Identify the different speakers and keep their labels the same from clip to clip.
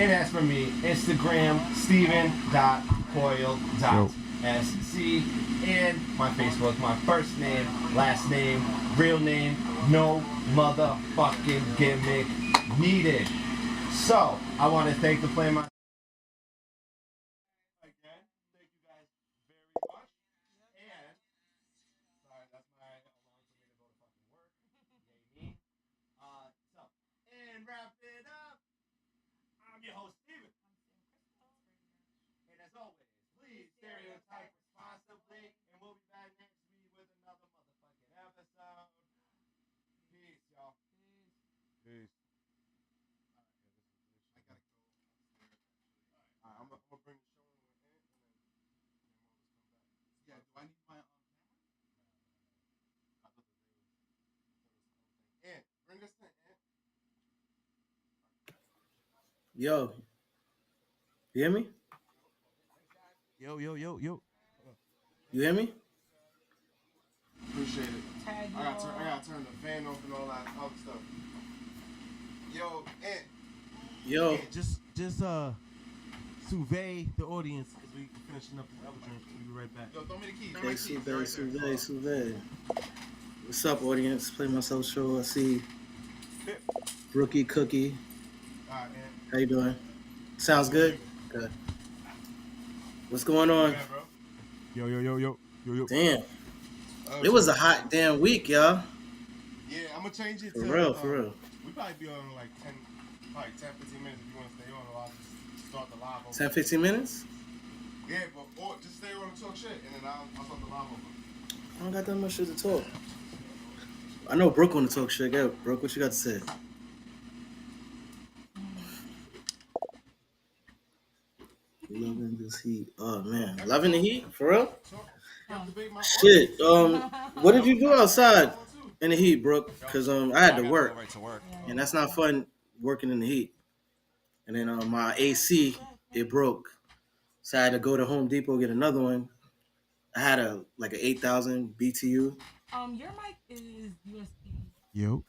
Speaker 1: And as for me, Instagram, Steven.Coyle.SC. And my Facebook, my first name, last name, real name, no motherfucking gimmick needed. So, I want to thank the Flame again. Thank you guys very much. And, sorry, that's my alarm for me to go to fucking work. Yay me. And wrap it up. I'm your host, Steven. And as always, please stereotype responsibly. And we'll be back next week with another motherfucking episode. Peace, y'all. Peace. I gotta go upstairs. Alright, I'm gonna bring the show in and then yeah, do I need my camera? I thought that they was and bring us in,
Speaker 2: Yo, you hear me?
Speaker 1: Yo.
Speaker 2: You hear me?
Speaker 1: Appreciate it. I gotta turn the fan off and all that other stuff. Yo, Ant.
Speaker 2: Yo.
Speaker 1: Ant, just survey the audience because we finishing up this other drink. We'll be right back. Yo, throw me the keys.
Speaker 2: Survey. What's up, audience? Play Myself Show. I see Rookie Cookie.
Speaker 1: All right, Ant.
Speaker 2: How you doing? Sounds good? Good. What's going on?
Speaker 1: Yo.
Speaker 2: Damn. It was a hot damn week, y'all.
Speaker 1: Yeah, I'm gonna change it
Speaker 2: for
Speaker 1: to
Speaker 2: real.
Speaker 1: We probably be on like 10, 15 minutes if you want to stay on. Or I'll just start the live over.
Speaker 2: 10, 15 minutes?
Speaker 1: Yeah, but or just stay on and talk shit, and then I'll start the live over.
Speaker 2: I don't got that much shit to talk. I know Brooke want to talk shit. Go, Brooke, what you got to say? Loving this heat. Oh man, loving the heat for real. Shit. What did you do outside in the heat, Brooke? Because I had to work, and that's not fun working in the heat. And then my AC it broke, so I had to go to Home Depot get another one. I had an 8,000 BTU.
Speaker 3: Your mic is USB.
Speaker 2: Yo,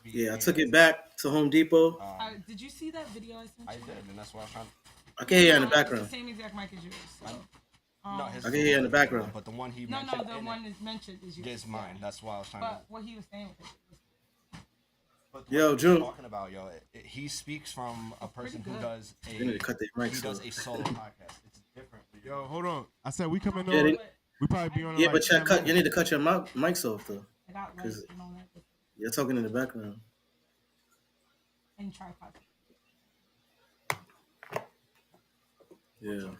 Speaker 2: yeah, I took it back to Home Depot.
Speaker 3: Did you see that video I sent you?
Speaker 4: I did, and that's why I'm trying.
Speaker 2: I can hear you in the background.
Speaker 3: It's the same exact mic as yours. So.
Speaker 4: No,
Speaker 2: I can hear you in the background.
Speaker 4: But the one he mentioned.
Speaker 3: No, the one that's mentioned is yours.
Speaker 4: Is mine. That's why I was trying
Speaker 3: But what he was saying with it.
Speaker 4: But
Speaker 2: yo, June.
Speaker 4: Talking about he speaks from a person who does a solo podcast. It's different.
Speaker 1: Yo, hold on. I said we coming
Speaker 2: on.
Speaker 1: We probably be on.
Speaker 2: Yeah, but you need to cut your mics off though.
Speaker 3: Because
Speaker 2: you're talking in the background.
Speaker 3: And tripod.
Speaker 2: Yeah.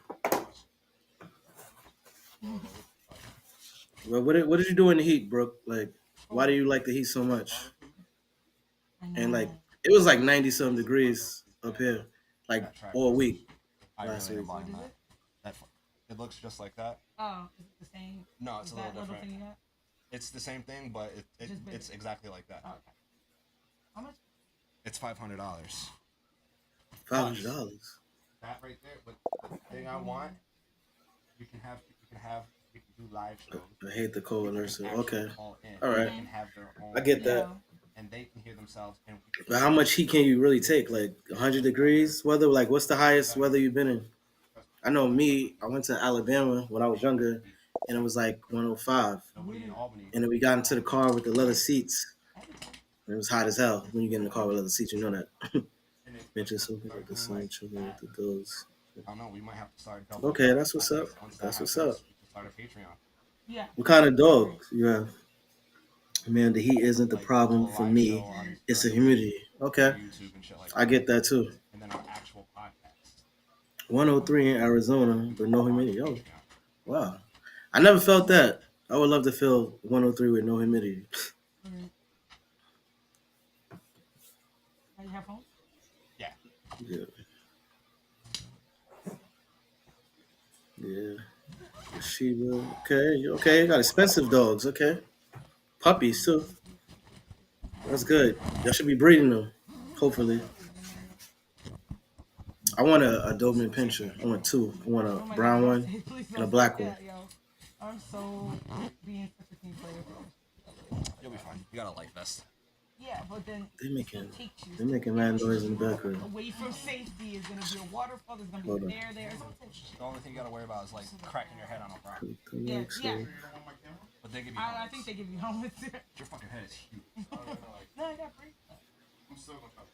Speaker 2: Well, what did you do in the heat, Brooke? Like, why do you like the heat so much? And it was 90-something degrees up here, all week.
Speaker 4: Last week. It looks just like that.
Speaker 3: Oh, is it the same?
Speaker 4: No, it's a little different. It's the same thing, but it's exactly like that.
Speaker 3: Oh, okay. How much?
Speaker 4: It's $500.
Speaker 2: $500.
Speaker 1: That right there, but the thing I want, we can do live shows.
Speaker 2: I hate the cold nurse. Okay. All right.
Speaker 1: They can have their own,
Speaker 2: I get that.
Speaker 1: And they can hear themselves.
Speaker 2: But how much heat can you really take? 100 degrees weather? What's the highest weather you've been in? I know me, I went to Alabama when I was younger, and it was 105. And then we got into the car with the leather seats. And it was hot as hell when you get in the car with leather seats. You know that. Bitches soaking with the sun, chilling with the dogs.
Speaker 4: I don't know. We might have to start.
Speaker 2: Okay, that's what's up. That's what's up.
Speaker 4: Start a Patreon.
Speaker 3: Yeah.
Speaker 2: What kind of dogs you have? Man, the heat isn't the problem for me. It's the humidity. Okay. I get that too.
Speaker 4: And then our actual podcast.
Speaker 2: 103 in Arizona, but no humidity. Oh, wow. I never felt that. I would love to feel 103 with no humidity.
Speaker 3: You have home?
Speaker 4: Yeah.
Speaker 2: Yeah. Shiba. Okay. You got expensive dogs. Okay. Puppies too. That's good. Y'all should be breeding them. Hopefully. I want a Doberman Pinscher. I want two. I want a brown one and a black one.
Speaker 3: I'm so being such a team player, bro.
Speaker 4: You'll be fine. You got a life vest.
Speaker 3: Yeah, but then
Speaker 2: They
Speaker 3: it still
Speaker 2: making
Speaker 3: takes you.
Speaker 2: they making mad noise in the
Speaker 3: You
Speaker 2: background.
Speaker 3: away from safety is gonna be a waterfall. There's gonna be
Speaker 2: Hold
Speaker 3: a
Speaker 2: on.
Speaker 3: bear there.
Speaker 4: The only thing you gotta worry about is like cracking your head on a rock.
Speaker 2: Put the
Speaker 3: Yeah,
Speaker 2: mics
Speaker 3: yeah.
Speaker 2: on.
Speaker 4: But they give you
Speaker 3: I
Speaker 4: helmets.
Speaker 3: think they give you helmets.
Speaker 4: Your fucking head is huge.
Speaker 3: No, I got break.
Speaker 1: I'm still gonna try.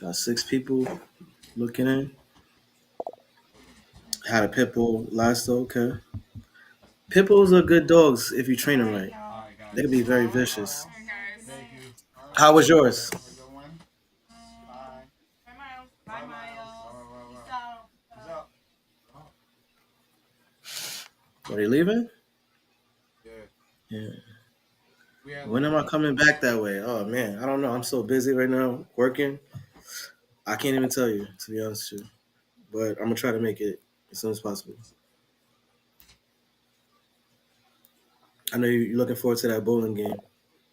Speaker 2: Got 6 people looking in. Had a pit bull last though, okay. Pit bulls are good dogs if you train them right.
Speaker 4: Alright, guys.
Speaker 2: They can be very vicious.
Speaker 4: Thank you.
Speaker 2: How was yours?
Speaker 1: Have a good one. Bye.
Speaker 3: Bye, Miles. Bye, Miles. Peace
Speaker 1: Peace
Speaker 3: out.
Speaker 1: out.
Speaker 2: Are they leaving?
Speaker 1: Yeah.
Speaker 2: Yeah.
Speaker 1: We had
Speaker 2: When am I coming back that way? Oh man, I don't know. I'm so busy right now working. I can't even tell you, to be honest with you. But I'm gonna try to make it as soon as possible. I know you're looking forward to that bowling game.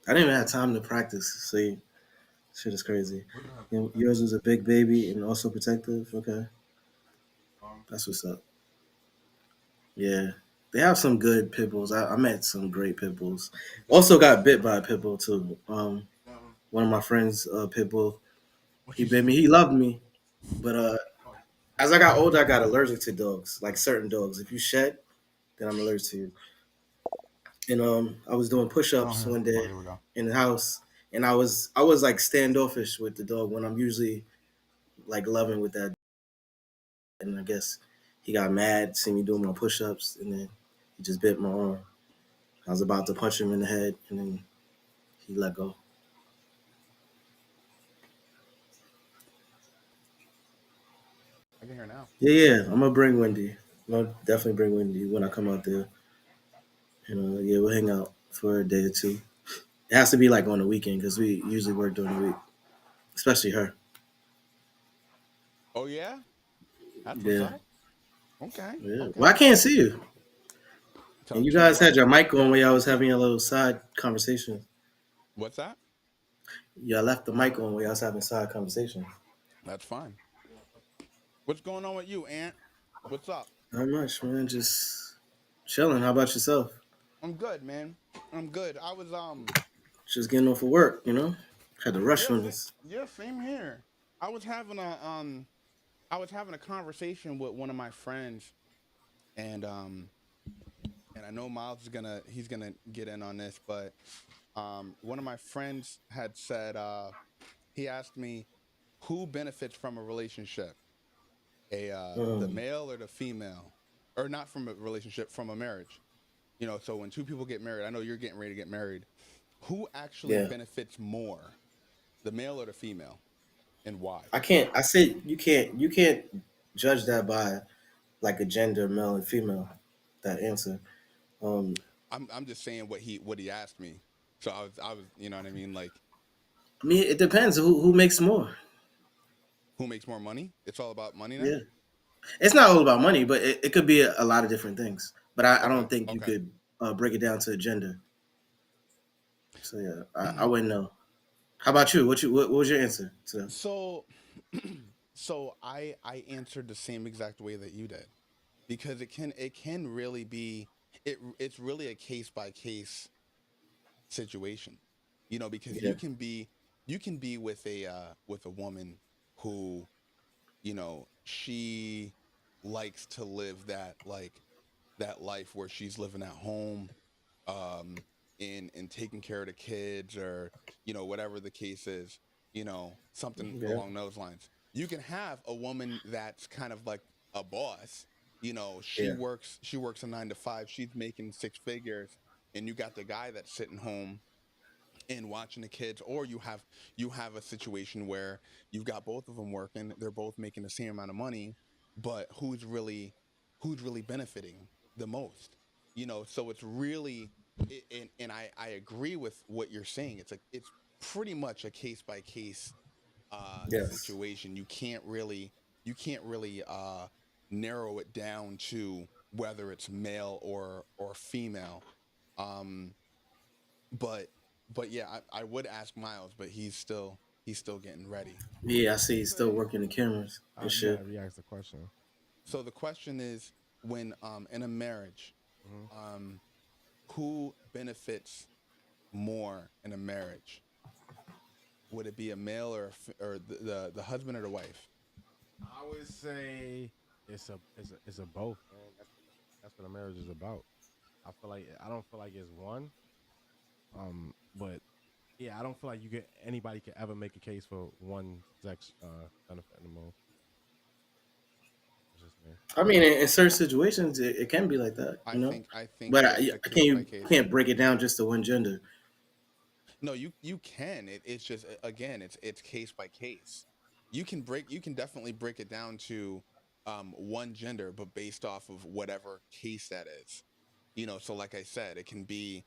Speaker 2: I didn't even have time to practice. See, shit is crazy. Yours was a big baby and also protective. Okay, that's what's up. Yeah, they have some good pit bulls. I met some great pit bulls. Also got bit by a pit bull too. One of my friends, pit bull, he bit me. He loved me, but as I got older, I got allergic to dogs, like certain dogs. If you shed, then I'm allergic to you. And I was doing push-ups one day
Speaker 4: Here we go.
Speaker 2: in the house, and I was like standoffish with the dog when I'm usually like loving with that. And I guess he got mad, see me doing my push-ups, and then he just bit my arm. I was about to punch him in the head, and then he let go.
Speaker 4: I can hear now.
Speaker 2: Yeah, I'm gonna bring Wendy. I'm gonna definitely bring Wendy when I come out there. And yeah, we'll hang out for a day or two. It has to be like on the weekend because we usually work during the week, especially her.
Speaker 5: Oh yeah, that's what's
Speaker 2: Yeah,
Speaker 5: up. Okay,
Speaker 2: yeah.
Speaker 5: okay.
Speaker 2: Well, I can't see you.
Speaker 5: Tell
Speaker 2: And
Speaker 5: the
Speaker 2: you
Speaker 5: truth.
Speaker 2: guys had
Speaker 5: What?
Speaker 2: your mic on when y'all was having your little side conversation.
Speaker 5: What's that?
Speaker 2: Y'all left the mic on when y'all was having side conversation.
Speaker 5: That's fine. What's going on with you, Aunt? What's up?
Speaker 2: Not much, man. Just chilling. How about yourself?
Speaker 5: I'm good, man. I'm good. I was
Speaker 2: Just getting off of work, Had to rush
Speaker 5: yeah,
Speaker 2: from this.
Speaker 5: yeah, same here. I was having a conversation with one of my friends, and I know Miles is he's gonna get in on this, but one of my friends had said he asked me who benefits from a relationship, the
Speaker 2: Um,
Speaker 5: male or the female, or not from a relationship, from a marriage. So when two people get married, I know you're getting ready to get married. Who actually
Speaker 2: yeah,
Speaker 5: benefits more, the male or the female, and why?
Speaker 2: I can't. I said you can't. You can't judge that by like a gender, male and female. That answer. Um,
Speaker 5: I'm just saying what he asked me. So I was you know what I mean, like
Speaker 2: I mean, it depends who makes more.
Speaker 5: who makes more money? It's all about money now.
Speaker 2: Yeah, it's not all about money, but it could be a lot of different things. But I
Speaker 5: Okay,
Speaker 2: don't think you
Speaker 5: okay.
Speaker 2: could break it down to gender. So yeah, I wouldn't know. How about you? What was your answer to that?
Speaker 5: So so I answered the same exact way that you did, because it can really be, it's really a case by case situation, because
Speaker 2: Yeah,
Speaker 5: you can be with a woman who, she likes to live that life where she's living at home, um and taking care of the kids, or whatever the case is, something
Speaker 2: yeah,
Speaker 5: along those lines. You can have a woman that's kind of like a boss. She
Speaker 2: yeah,
Speaker 5: works a 9 to 5, she's making 6 figures, and you got the guy that's sitting home and watching the kids. Or you have a situation where you've got both of them working, they're both making the same amount of money, but who's really benefiting the most? So it's really, and I agree with what you're saying. It's pretty much a case by case
Speaker 2: yes,
Speaker 5: situation. You can't really narrow it down to whether it's male or female. um but but yeah, I would ask Miles, but he's still getting ready.
Speaker 2: yeah. I see. He's still working the cameras and
Speaker 6: You gotta
Speaker 2: shit.
Speaker 6: re-ask the question.
Speaker 5: So the question is, in a marriage, who benefits more in a marriage? Would it be a male or the husband or the wife?
Speaker 6: I would say it's a both, man. That's what a marriage is about. I don't feel like it's one. But yeah, I don't feel like anybody could ever make a case for one sex benefit the most. It's just me.
Speaker 2: I mean, in certain situations, it can be like that, you know.
Speaker 5: I think
Speaker 2: But
Speaker 5: it's a case by case.
Speaker 2: can't break it down just to one gender.
Speaker 5: No, you can. It's just again, it's case by case. You can definitely break it down to one gender, but based off of whatever case that is. So like I said, it can be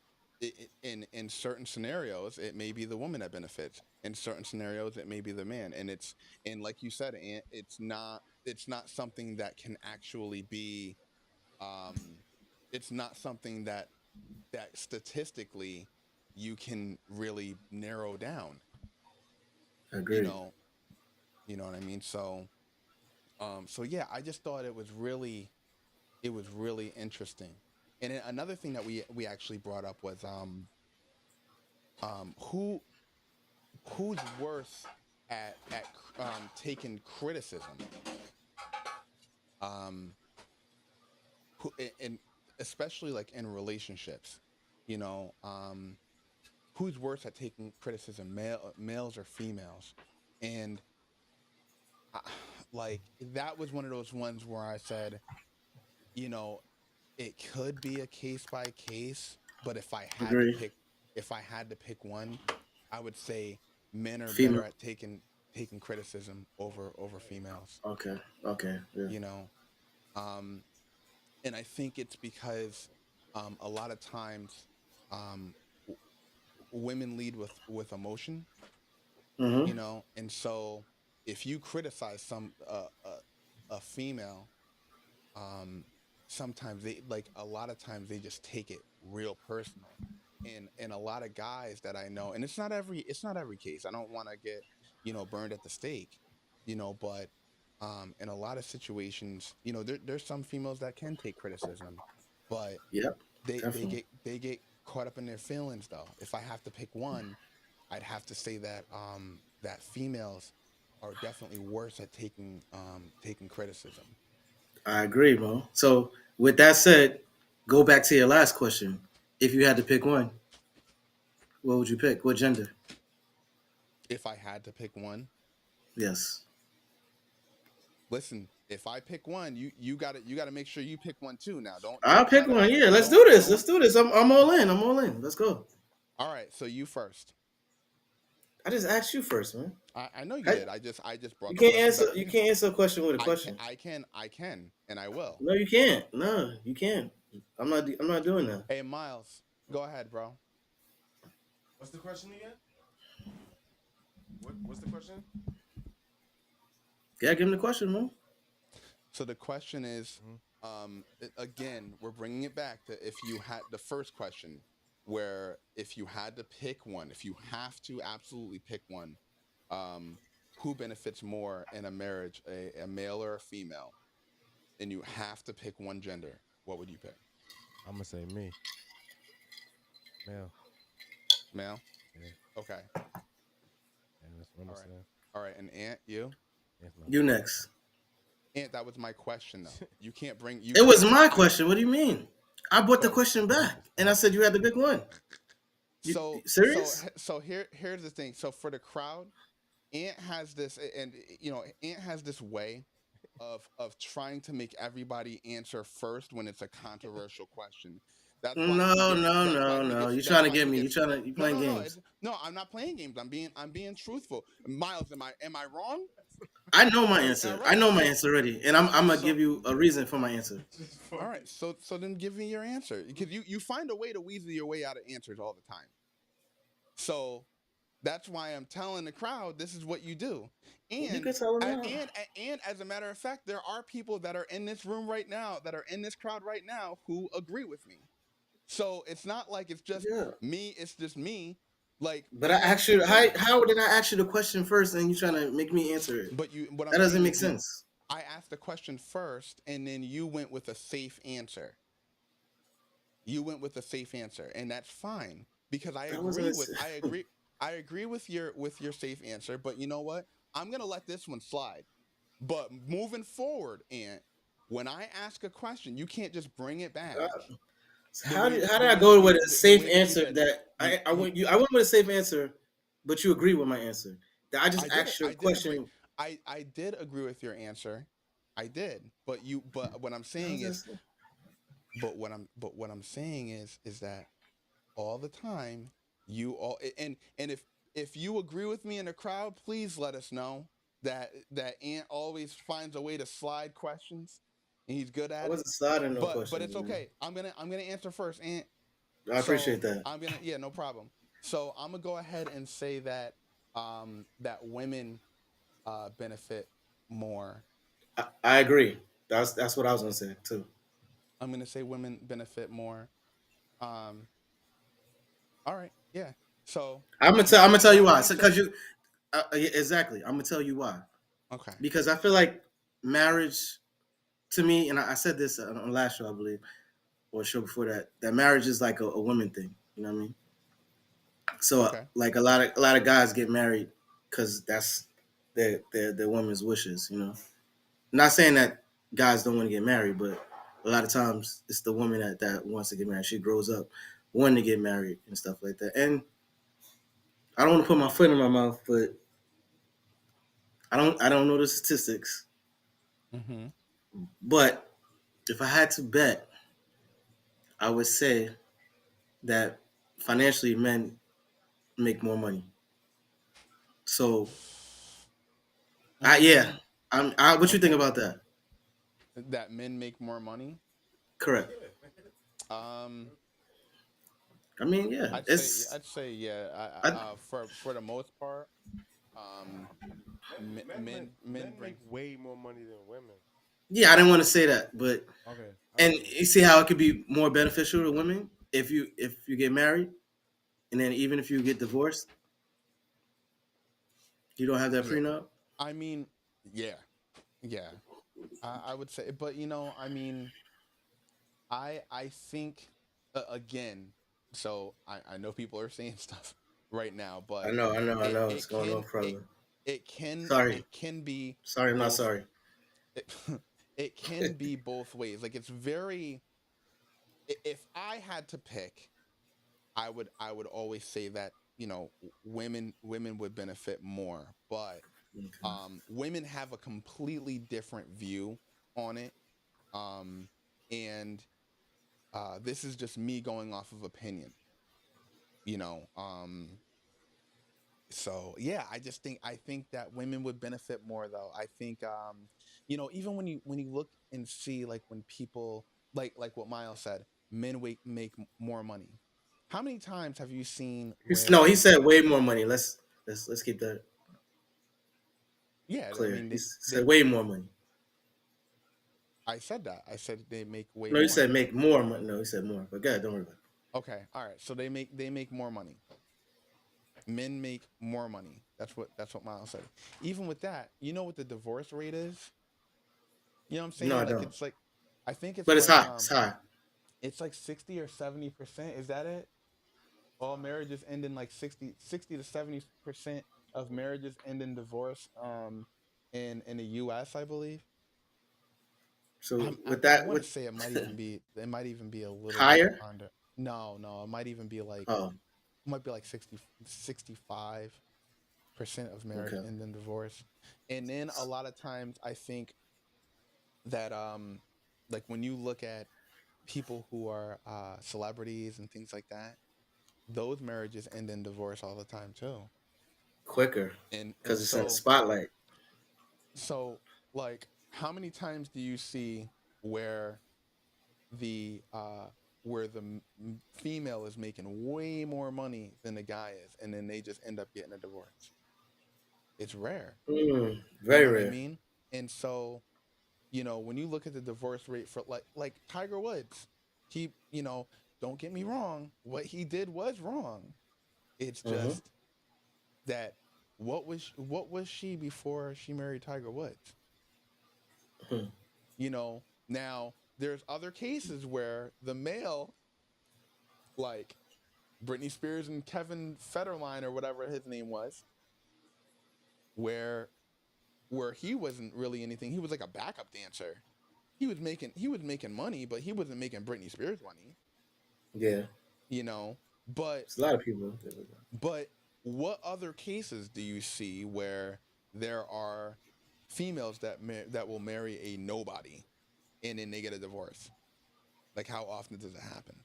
Speaker 5: in certain scenarios, it may be the woman that benefits. In certain scenarios, it may be the man, and like you said, Ant, it's not something that can actually be. It's not something that statistically you can really narrow down.
Speaker 2: Agreed.
Speaker 5: You know what I mean? So yeah, I just thought it was really interesting. And then another thing that we actually brought up was who's worse at taking criticism, and especially like in relationships, who's worse at taking criticism, males or females, and like that was one of those ones where I said, it could be a case by case, but if I had to pick one, I would say men are better at taking criticism over females.
Speaker 2: Okay. Yeah.
Speaker 5: And I think it's because a lot of times women lead with emotion, and so if you criticize a female, sometimes a lot of times they just take it real personal, and a lot of guys that I know, and it's not every case. I don't want to get burned at the stake, but in a lot of situations, there's some females that can take criticism, but they get caught up in their feelings though. If I have to pick one, I'd have to say that that females are definitely worse at taking criticism.
Speaker 2: I agree, Mo. So with that said, go back to your last question. If you had to pick one, what would you pick? What gender?
Speaker 5: If I had to pick one?
Speaker 2: Yes.
Speaker 5: Listen, if I pick one, you got to make sure you pick one too. Now,
Speaker 2: I'll pick one. Yeah, let's do this. I'm all in. Let's go.
Speaker 5: All right, so you first.
Speaker 2: I just asked you first, man.
Speaker 5: I know you did. I just brought.
Speaker 2: You can't answer. You can't answer a question with a question.
Speaker 5: I can, and I will.
Speaker 2: No, you can't. No, you can't. I'm not doing that.
Speaker 5: Hey, Miles, go ahead, bro.
Speaker 6: What's the question again? What's the question?
Speaker 2: Yeah, give him the question, man.
Speaker 5: So the question is, again, we're bringing it back to if you had the first question, where if you had to pick one, if you have to absolutely pick one, who benefits more in a marriage, a male or a female, and you have to pick one gender, what would you pick?
Speaker 6: I'm gonna say me. Male.
Speaker 5: Male?
Speaker 6: Yeah.
Speaker 5: Okay.
Speaker 6: Yeah, that's what I'm gonna say.
Speaker 5: All right, and Ant, you?
Speaker 6: Yes,
Speaker 2: you next.
Speaker 5: Ant, that was my question though. You can't bring you.
Speaker 2: It was my question. What do you mean? I brought the question back, and I said you had to pick one.
Speaker 5: So
Speaker 2: serious?
Speaker 5: So here's the thing. So for the crowd, Ant has this, and Ant has this way of trying to make everybody answer first when it's a controversial question. That's why
Speaker 2: no. You trying to get me? You playing games?
Speaker 5: No, I'm not playing games. I'm being truthful. Miles, am I wrong?
Speaker 2: I know my answer. Right. I know my answer already, and I'm gonna give you a reason for my answer.
Speaker 5: All right, so then give me your answer, because you find a way to weasel your way out of answers all the time. So that's why I'm telling the crowd this is what you do. And
Speaker 2: you can tell them
Speaker 5: and as a matter of fact, there are people that are in this room right now, that are in this crowd right now, who agree with me. So it's not like it's just me. It's just me.
Speaker 2: But I asked you, how did I ask you the question first, and you trying to make me answer it?
Speaker 5: But that
Speaker 2: doesn't make sense.
Speaker 5: I asked the question first, and then you went with a safe answer. You went with a safe answer, and that's fine because
Speaker 2: That wasn't
Speaker 5: I agree with your safe answer. But you know what? I'm gonna let this one slide. But moving forward, and when I ask a question, you can't just bring it back
Speaker 2: how did I go with a
Speaker 5: the
Speaker 2: safe
Speaker 5: way that you
Speaker 2: answer
Speaker 5: did.
Speaker 2: that I went with a safe answer, but you agree with my answer. That I just asked you a
Speaker 5: I did agree.
Speaker 2: question.
Speaker 5: I did agree with your answer. I did. But what I'm
Speaker 2: How
Speaker 5: saying
Speaker 2: was
Speaker 5: is
Speaker 2: that?
Speaker 5: but what I'm saying is that all the time you all and if you agree with me in the crowd, please let us know that Ant always finds a way to slide questions and he's good
Speaker 2: I
Speaker 5: at it.
Speaker 2: wasn't sliding no
Speaker 5: But
Speaker 2: questions,
Speaker 5: it's
Speaker 2: man.
Speaker 5: okay. I'm gonna answer first, Ant.
Speaker 2: I
Speaker 5: So
Speaker 2: appreciate that.
Speaker 5: yeah, no problem. So I'm gonna go ahead and say that that women benefit more.
Speaker 2: I agree. That's what I was gonna say too.
Speaker 5: I'm gonna say women benefit more. Um, all right, yeah. So
Speaker 2: I'm gonna tell you
Speaker 5: my
Speaker 2: why.
Speaker 5: answer.
Speaker 2: Because yeah, exactly. I'm gonna tell you why.
Speaker 5: Okay.
Speaker 2: Because I feel like marriage, to me, and I said this on the last show, I believe, or a show before that, that marriage is like a woman thing. You know what I mean? So
Speaker 5: Okay.
Speaker 2: like a lot of guys get married because that's their woman's wishes. You know, not saying that guys don't want to get married, but a lot of times it's the woman that wants to get married. She grows up wanting to get married and stuff like that. And I don't want to put my foot in my mouth, but I don't know the statistics.
Speaker 5: Mm-hmm.
Speaker 2: But if I had to bet, I would say that financially men make more money. So yeah,
Speaker 5: Mm,
Speaker 2: what you think
Speaker 5: okay.
Speaker 2: about that?
Speaker 5: That men make more money.
Speaker 2: Correct.
Speaker 5: Um,
Speaker 2: I mean, yeah,
Speaker 5: I'd say yeah.
Speaker 2: I
Speaker 5: For the most part, um, men
Speaker 6: Men
Speaker 5: bring.
Speaker 6: make way more money than women.
Speaker 2: yeah, I didn't want to say that, but
Speaker 6: Okay, I
Speaker 2: and
Speaker 6: feel it.
Speaker 2: you see how it could be more beneficial to women if you get married, and then even if you get divorced, you don't have that
Speaker 5: Yeah.
Speaker 2: prenup.
Speaker 5: I mean, yeah, yeah. I would say, but I mean, I think again. So I know people are saying stuff right now,
Speaker 2: I
Speaker 5: but
Speaker 2: know, I know, I
Speaker 5: it
Speaker 2: know what's
Speaker 5: it
Speaker 2: going on,
Speaker 5: can it
Speaker 2: brother. Sorry,
Speaker 5: it can be
Speaker 2: sorry, I'm not
Speaker 5: both.
Speaker 2: sorry.
Speaker 5: It, it can be both ways. Like it's very. If I had to pick, I would always say that women would benefit more, but
Speaker 2: Okay.
Speaker 5: women have a completely different view on it, um, and this is just me going off of opinion, you know. So yeah, I think that women would benefit more though. I think even when you look and see like when people like what Miles said, men make more money. How many times have you seen
Speaker 2: No, he
Speaker 5: where
Speaker 2: said way more money. Let's keep that
Speaker 5: yeah, I
Speaker 2: clear.
Speaker 5: mean
Speaker 2: He said way more money.
Speaker 5: I said that. I said they make way
Speaker 2: No, he
Speaker 5: more.
Speaker 2: said make more money. No, he said more. But God, don't worry about it.
Speaker 5: Okay, all right. So they make more money. Men make more money. That's what Miles said. Even with that, you know what the divorce rate is? You know what I'm
Speaker 2: No, I
Speaker 5: saying? Like
Speaker 2: don't.
Speaker 5: it's like I think
Speaker 2: But it's high. It's high.
Speaker 5: it's like 60 or 70%. Is that it? All marriages end in like 60 to 70% of marriages end in divorce in the US, I believe.
Speaker 2: So with
Speaker 5: I
Speaker 2: that,
Speaker 5: want
Speaker 2: with
Speaker 5: to say it might even be a little bit
Speaker 2: higher.
Speaker 5: under. No, it might even be like
Speaker 2: Oh,
Speaker 5: it might be like 65% of marriage
Speaker 2: okay.
Speaker 5: end in divorce. And then a lot of times I think that like when you look at people who are celebrities and things like that, those marriages end in divorce all the time too.
Speaker 2: Quicker
Speaker 5: And
Speaker 2: because it's in the spotlight.
Speaker 5: so like how many times do you see where the female is making way more money than the guy is and then they just end up getting a divorce? It's rare. You
Speaker 2: Very
Speaker 5: know what I
Speaker 2: rare.
Speaker 5: mean? And so, when you look at the divorce rate for like Tiger Woods, he, don't get me wrong, what he did was wrong. It's
Speaker 2: Hmm.
Speaker 5: just that what was she before she married Tiger Woods? You know, now there's other cases where the male, like Britney Spears and Kevin Federline or whatever his name was, where he wasn't really anything. He was like a backup dancer. He was making money, but he wasn't making Britney Spears money.
Speaker 2: Yeah.
Speaker 5: You know, but
Speaker 2: There's a lot of people.
Speaker 5: But what other cases do you see where there are females that will marry a nobody and then they get a divorce? Like, how often does it happen?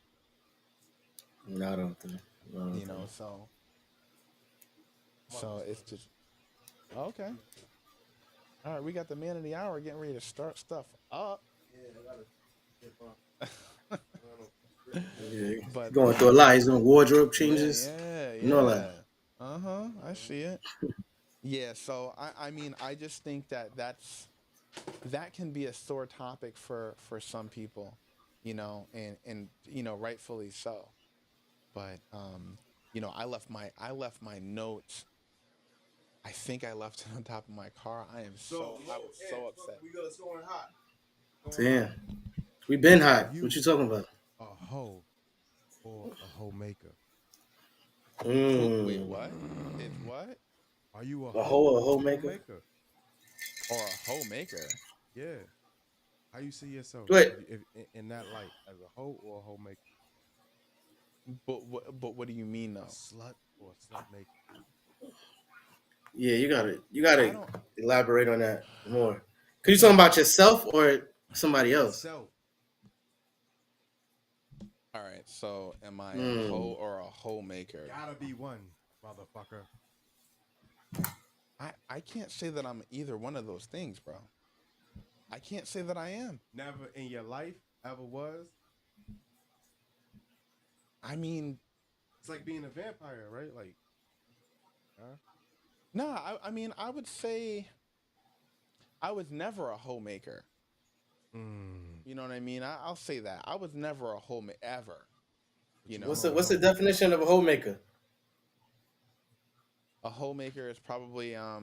Speaker 2: No, I don't think.
Speaker 5: You know, so it's just okay. All right, we got the man of the hour getting ready to start stuff up.
Speaker 2: Yeah,
Speaker 5: But
Speaker 2: going through a lot. He's doing wardrobe changes.
Speaker 5: Yeah.
Speaker 2: You know that.
Speaker 5: I see it. Yeah, so I mean, I just think that can be a sore topic for some people, you know, and you know, rightfully so. But you know, I left my notes. I think I left it on top of my car. I was so upset.
Speaker 1: We go soaring hot.
Speaker 2: Damn. We been hot. What you talking about?
Speaker 6: A hoe or a homemaker?
Speaker 5: Wait, what? It's what?
Speaker 6: Are you a
Speaker 2: hoe or a homemaker?
Speaker 5: Or a homemaker?
Speaker 6: Yeah. How you see yourself?
Speaker 2: Wait.
Speaker 6: If in that light, as a hoe or a homemaker?
Speaker 5: But what do you mean though?
Speaker 6: A slut or a slut maker?
Speaker 2: Yeah, you gotta elaborate on that more. Could you talk about yourself or somebody else?
Speaker 6: Self.
Speaker 5: All right, so am I a hoe or a homemaker?
Speaker 6: Gotta be one, motherfucker.
Speaker 5: I can't say that I'm either one of those things, bro. I can't say that I am.
Speaker 6: Never in your life ever was.
Speaker 5: I mean,
Speaker 6: it's like being a vampire, right? Like, huh?
Speaker 5: No, I mean, I would say I was never a homemaker. You know what I mean? I'll say that. I was never a homemaker, ever. You know?
Speaker 2: What's the definition of a homemaker?
Speaker 5: A homemaker is probably I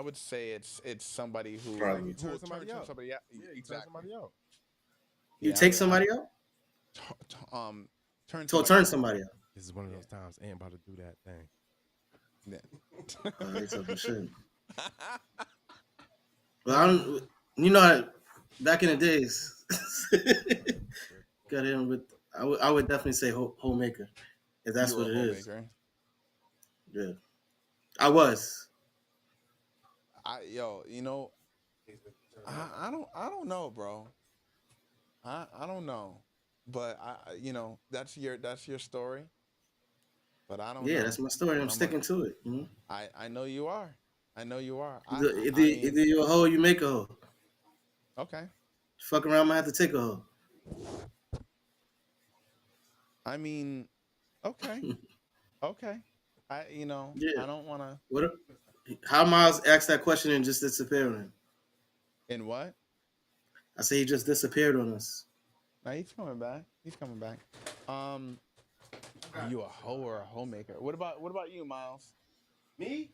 Speaker 5: would say it's somebody who
Speaker 6: turns somebody out.
Speaker 5: Yeah,
Speaker 6: exactly. Somebody out.
Speaker 2: You take somebody out? Turn somebody out.
Speaker 6: This is one of those times ain't about to do that thing.
Speaker 2: They talking shit. But you know, back in the days, got in with. I would definitely say homemaker, if that's what it is. Yeah, I was.
Speaker 5: You know, I don't know, bro. I don't know, but you know, that's your story. But I don't know.
Speaker 2: Yeah, that's my story. I'm sticking to it. Mm-hmm.
Speaker 5: I know you are. I know you are.
Speaker 2: Either you're a hoe or you make a hoe.
Speaker 5: Okay.
Speaker 2: Fuck around, I might have to take a hoe.
Speaker 5: I mean, okay. Okay. I don't want to.
Speaker 2: What? How Miles asked that question and just disappeared on him?
Speaker 5: In what?
Speaker 2: I say he just disappeared on us.
Speaker 5: No, he's coming back. Are you a hoe or a homemaker? What about you, Miles?
Speaker 6: Me?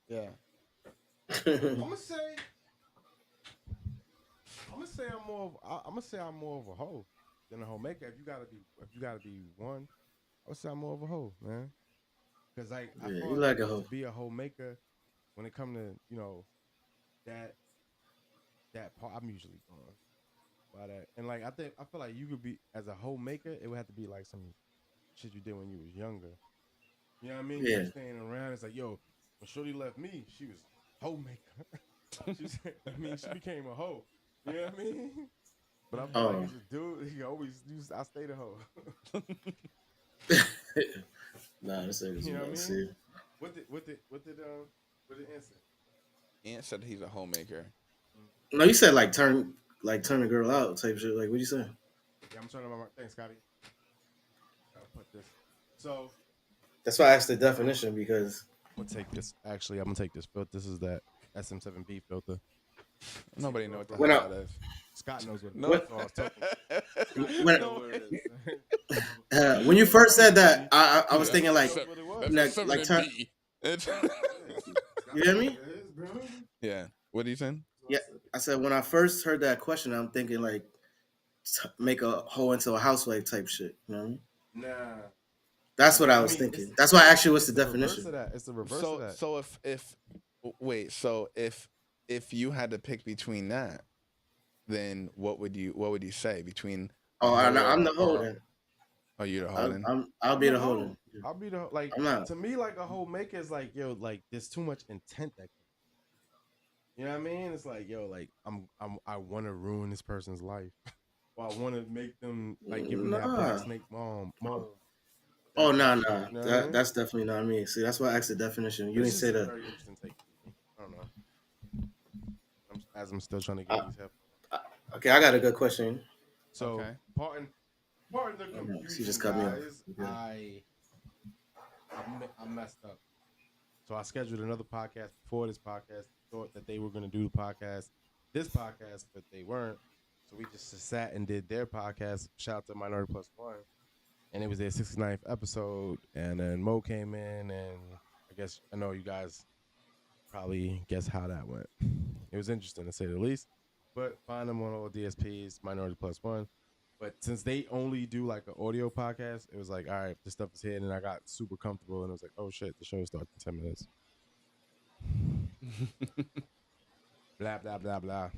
Speaker 5: Yeah.
Speaker 6: I'm gonna say I'm more of a hoe than a homemaker. If you gotta be one, I would say I'm more of a hoe, man. Because I
Speaker 2: you like a hoe.
Speaker 6: To be a homemaker when it comes to, you know, that part, I'm usually gone by that. And like I feel like you could be as a homemaker, it would have to be like some shit you did when you was younger. You know what I mean?
Speaker 2: Yeah.
Speaker 6: You're staying around. It's like, yo, when Shorty left me, she was a homemaker. She became a hoe. You know what I mean? But I feel like as a dude, he always used. I stayed a hoe.
Speaker 2: Nah, this ain't.
Speaker 6: You know what I mean? What did answer?
Speaker 5: Ant said he's a homemaker.
Speaker 2: No, you said like turn a girl out type shit. Like, what you saying?
Speaker 6: Yeah, I'm trying to remember. Thanks, Scotty. I'll put this. So
Speaker 2: that's why I asked the definition, because
Speaker 6: I'm gonna take this. Actually, I'm gonna take this filter. This is that SM7B filter.
Speaker 5: Nobody knows what the hell that is.
Speaker 6: Scott knows what it
Speaker 2: is. When you first said that, I was thinking like turn. You hear me?
Speaker 5: Yeah. What are you saying?
Speaker 2: Yeah, I said when I first heard that question, I'm thinking like make a hoe into a housewife type shit. You know what I mean?
Speaker 6: Nah.
Speaker 2: That's what I was thinking. That's why I asked you what's the
Speaker 6: Reverse
Speaker 2: definition.
Speaker 6: of that. It's the reverse of that.
Speaker 5: So if wait, so if you had to pick between that, then what would you say between a
Speaker 2: Oh,
Speaker 5: hoe
Speaker 2: I'm the hoe
Speaker 5: or
Speaker 2: then.
Speaker 5: are you the hoe then?
Speaker 2: I'll be the hoe then.
Speaker 6: I'll be the like.
Speaker 2: I'm not.
Speaker 6: To me, like a whole maker is like, yo, like there's too much intent that. You know what I mean? It's like, yo, like I want to ruin this person's life, or I want to make them like give them that black snake mom.
Speaker 2: Oh no,
Speaker 6: type
Speaker 2: no,
Speaker 6: shit, you know what I mean?
Speaker 2: that's definitely not me. See, that's why I asked the definition. You
Speaker 6: It's
Speaker 2: didn't
Speaker 6: just
Speaker 2: say
Speaker 6: a
Speaker 2: that.
Speaker 6: very interesting take. I don't know. I'm still trying to get these headphones.
Speaker 2: Okay, I got a good question.
Speaker 6: So
Speaker 5: Okay.
Speaker 6: pardon the confusion,
Speaker 2: She just cut me off.
Speaker 6: guys.
Speaker 2: Okay.
Speaker 6: I messed up. So I scheduled another podcast before this podcast. Thought that they were going to do this podcast, but they weren't. So we just sat and did their podcast. Shout out to Minority Plus One, and it was their 69th episode. And then Mo came in, and I know you guys probably guess how that went. It was interesting to say the least. But find them on all DSPs, Minority Plus One. But since they only do like an audio podcast, it was like, all right, this stuff is here. And I got super comfortable and it was like, oh shit, the show starts in 10 minutes. Blah, blah, blah, blah.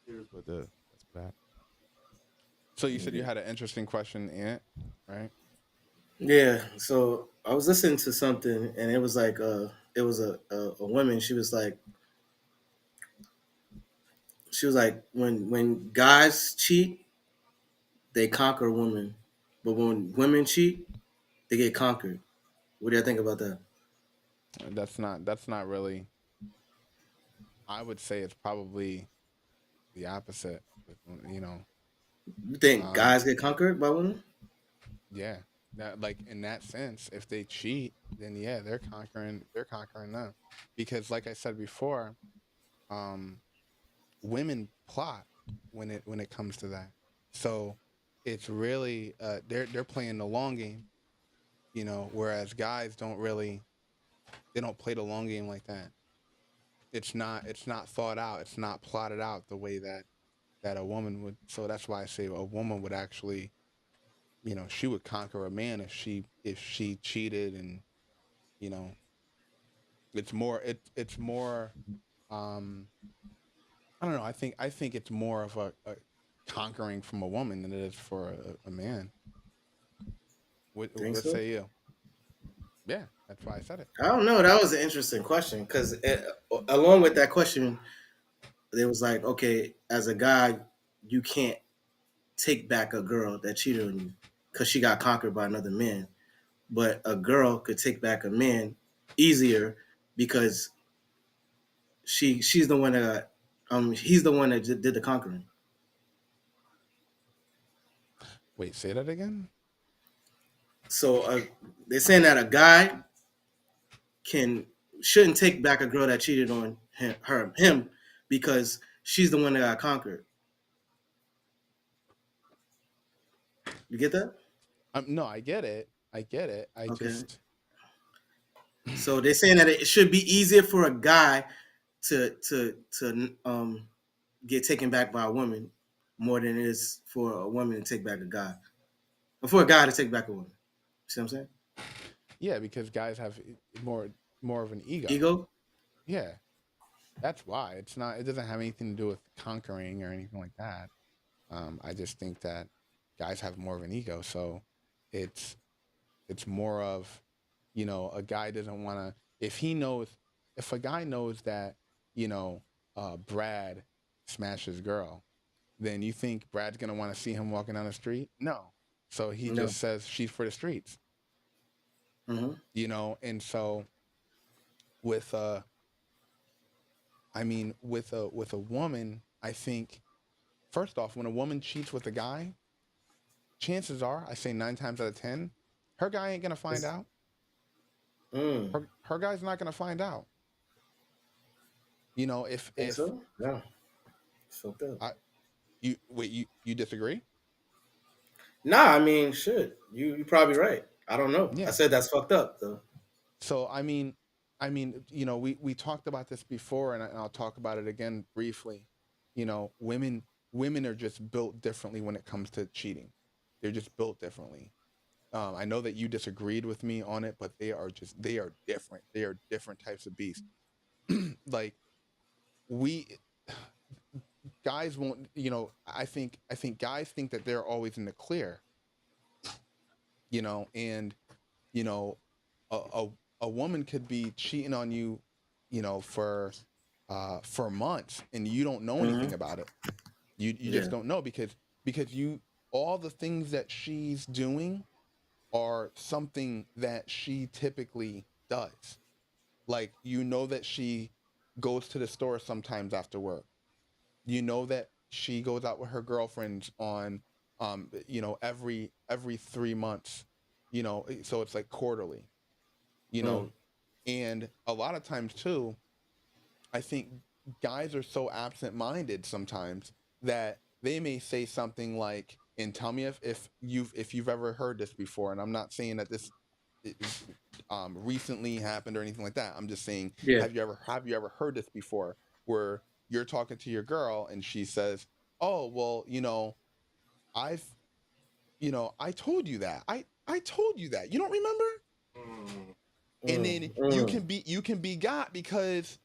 Speaker 6: But that's blah.
Speaker 5: So you said you had an interesting question, Ant, right?
Speaker 2: Yeah. So I was listening to something, and it was like it was a woman. She was like when guys cheat, they conquer women, but when women cheat, they get conquered. What do you think about that?
Speaker 5: That's not really. I would say it's probably the opposite. You know.
Speaker 2: You think guys get conquered by women?
Speaker 5: Yeah. That, like, in that sense, if they cheat, then yeah, they're conquering them, because like I said before, women plot when it comes to that. So it's really they're playing the long game, you know, whereas guys don't play the long game like that. It's not thought out, it's not plotted out the way that a woman would. So that's why I say a woman would actually, you know, she would conquer a man if she cheated, and you know, it's more I don't know. I think it's more of a conquering from a woman than it is for a man. What
Speaker 2: So?
Speaker 5: say you? Yeah, that's why I said it.
Speaker 2: I don't know. That was an interesting question because along with that question, it was like, okay, as a guy, you can't take back a girl that cheated on you because she got conquered by another man. But a girl could take back a man easier because she's the one that he's the one that did the conquering.
Speaker 5: Wait, say that again.
Speaker 2: So they're saying that a guy shouldn't take back a girl that cheated on him because she's the one that got conquered. You get that?
Speaker 5: No, I get it. Just
Speaker 2: So they're saying that it should be easier for a guy to get taken back by a woman more than it is for a woman to take back a guy, or for a guy to take back a woman. See what I'm saying?
Speaker 5: yeah, because guys have more of an ego.
Speaker 2: Ego?
Speaker 5: Yeah, that's why. It doesn't have anything to do with conquering or anything like that. I just think that guys have more of an ego, so it's more of, you know, a guy doesn't want to, if a guy knows that, you know, Brad smashes girl, then you think Brad's gonna want to see him walking down the street? No. So he just says she's for the streets.
Speaker 2: Mm-hmm.
Speaker 5: You know, and so with with a woman, I think, first off, when a woman cheats with a guy, chances are, I say 9 times out of 10, her guy ain't gonna find out. Her guy's not gonna find out. You know, if
Speaker 2: so? Yeah. Fucked up.
Speaker 5: You disagree?
Speaker 2: Nah, I mean, shit. You probably right. I don't know.
Speaker 5: Yeah.
Speaker 2: I said that's fucked up though.
Speaker 5: So I mean, I mean, you know, we talked about this before, and I'll talk about it again briefly. You know, women are just built differently when it comes to cheating. They're just built differently. I know that you disagreed with me on it, but they are different. They are different types of beasts. Like we guys won't, you know, I think guys think that they're always in the clear, you know, and you know, a a, a woman could be cheating on you, you know, for months and you don't know
Speaker 2: Mm-hmm.
Speaker 5: anything about it. You
Speaker 2: Yeah.
Speaker 5: just don't know because you all the things that she's doing are something that she typically does. Like you know that she goes to the store sometimes after work. You know that she goes out with her girlfriends on you know every 3 months, you know, so it's like quarterly, you
Speaker 2: Mm.
Speaker 5: know, and a lot of times too, I think guys are so absent-minded sometimes that they may say something like, and tell me if you've ever heard this before, and I'm not saying that this is, recently happened or anything like that. I'm just saying,
Speaker 2: Yeah.
Speaker 5: have you ever heard this before, where you're talking to your girl and she says, "Oh, well, you know, I've, you know, I told you that. I told you that. You don't remember?" And
Speaker 2: Mm.
Speaker 5: then
Speaker 2: Mm.
Speaker 5: you can be got because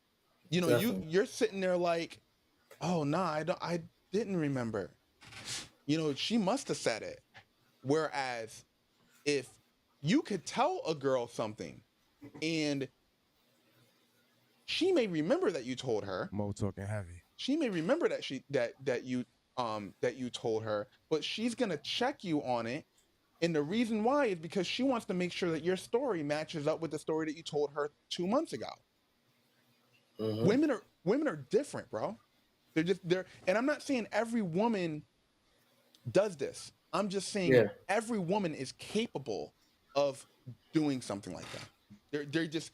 Speaker 5: you know
Speaker 2: Definitely.
Speaker 5: you're sitting there like, "Oh, nah, I didn't remember." You know, she must have said it. Whereas if you could tell a girl something and she may remember that you told her.
Speaker 6: Mo talking heavy.
Speaker 5: She may remember that that you told her, but she's going to check you on it. And the reason why is because she wants to make sure that your story matches up with the story that you told her 2 months ago.
Speaker 2: Mm-hmm.
Speaker 5: Women are different, bro. They're and I'm not saying every woman does this. I'm just saying
Speaker 2: Yeah.
Speaker 5: every woman is capable of doing something like that. They're just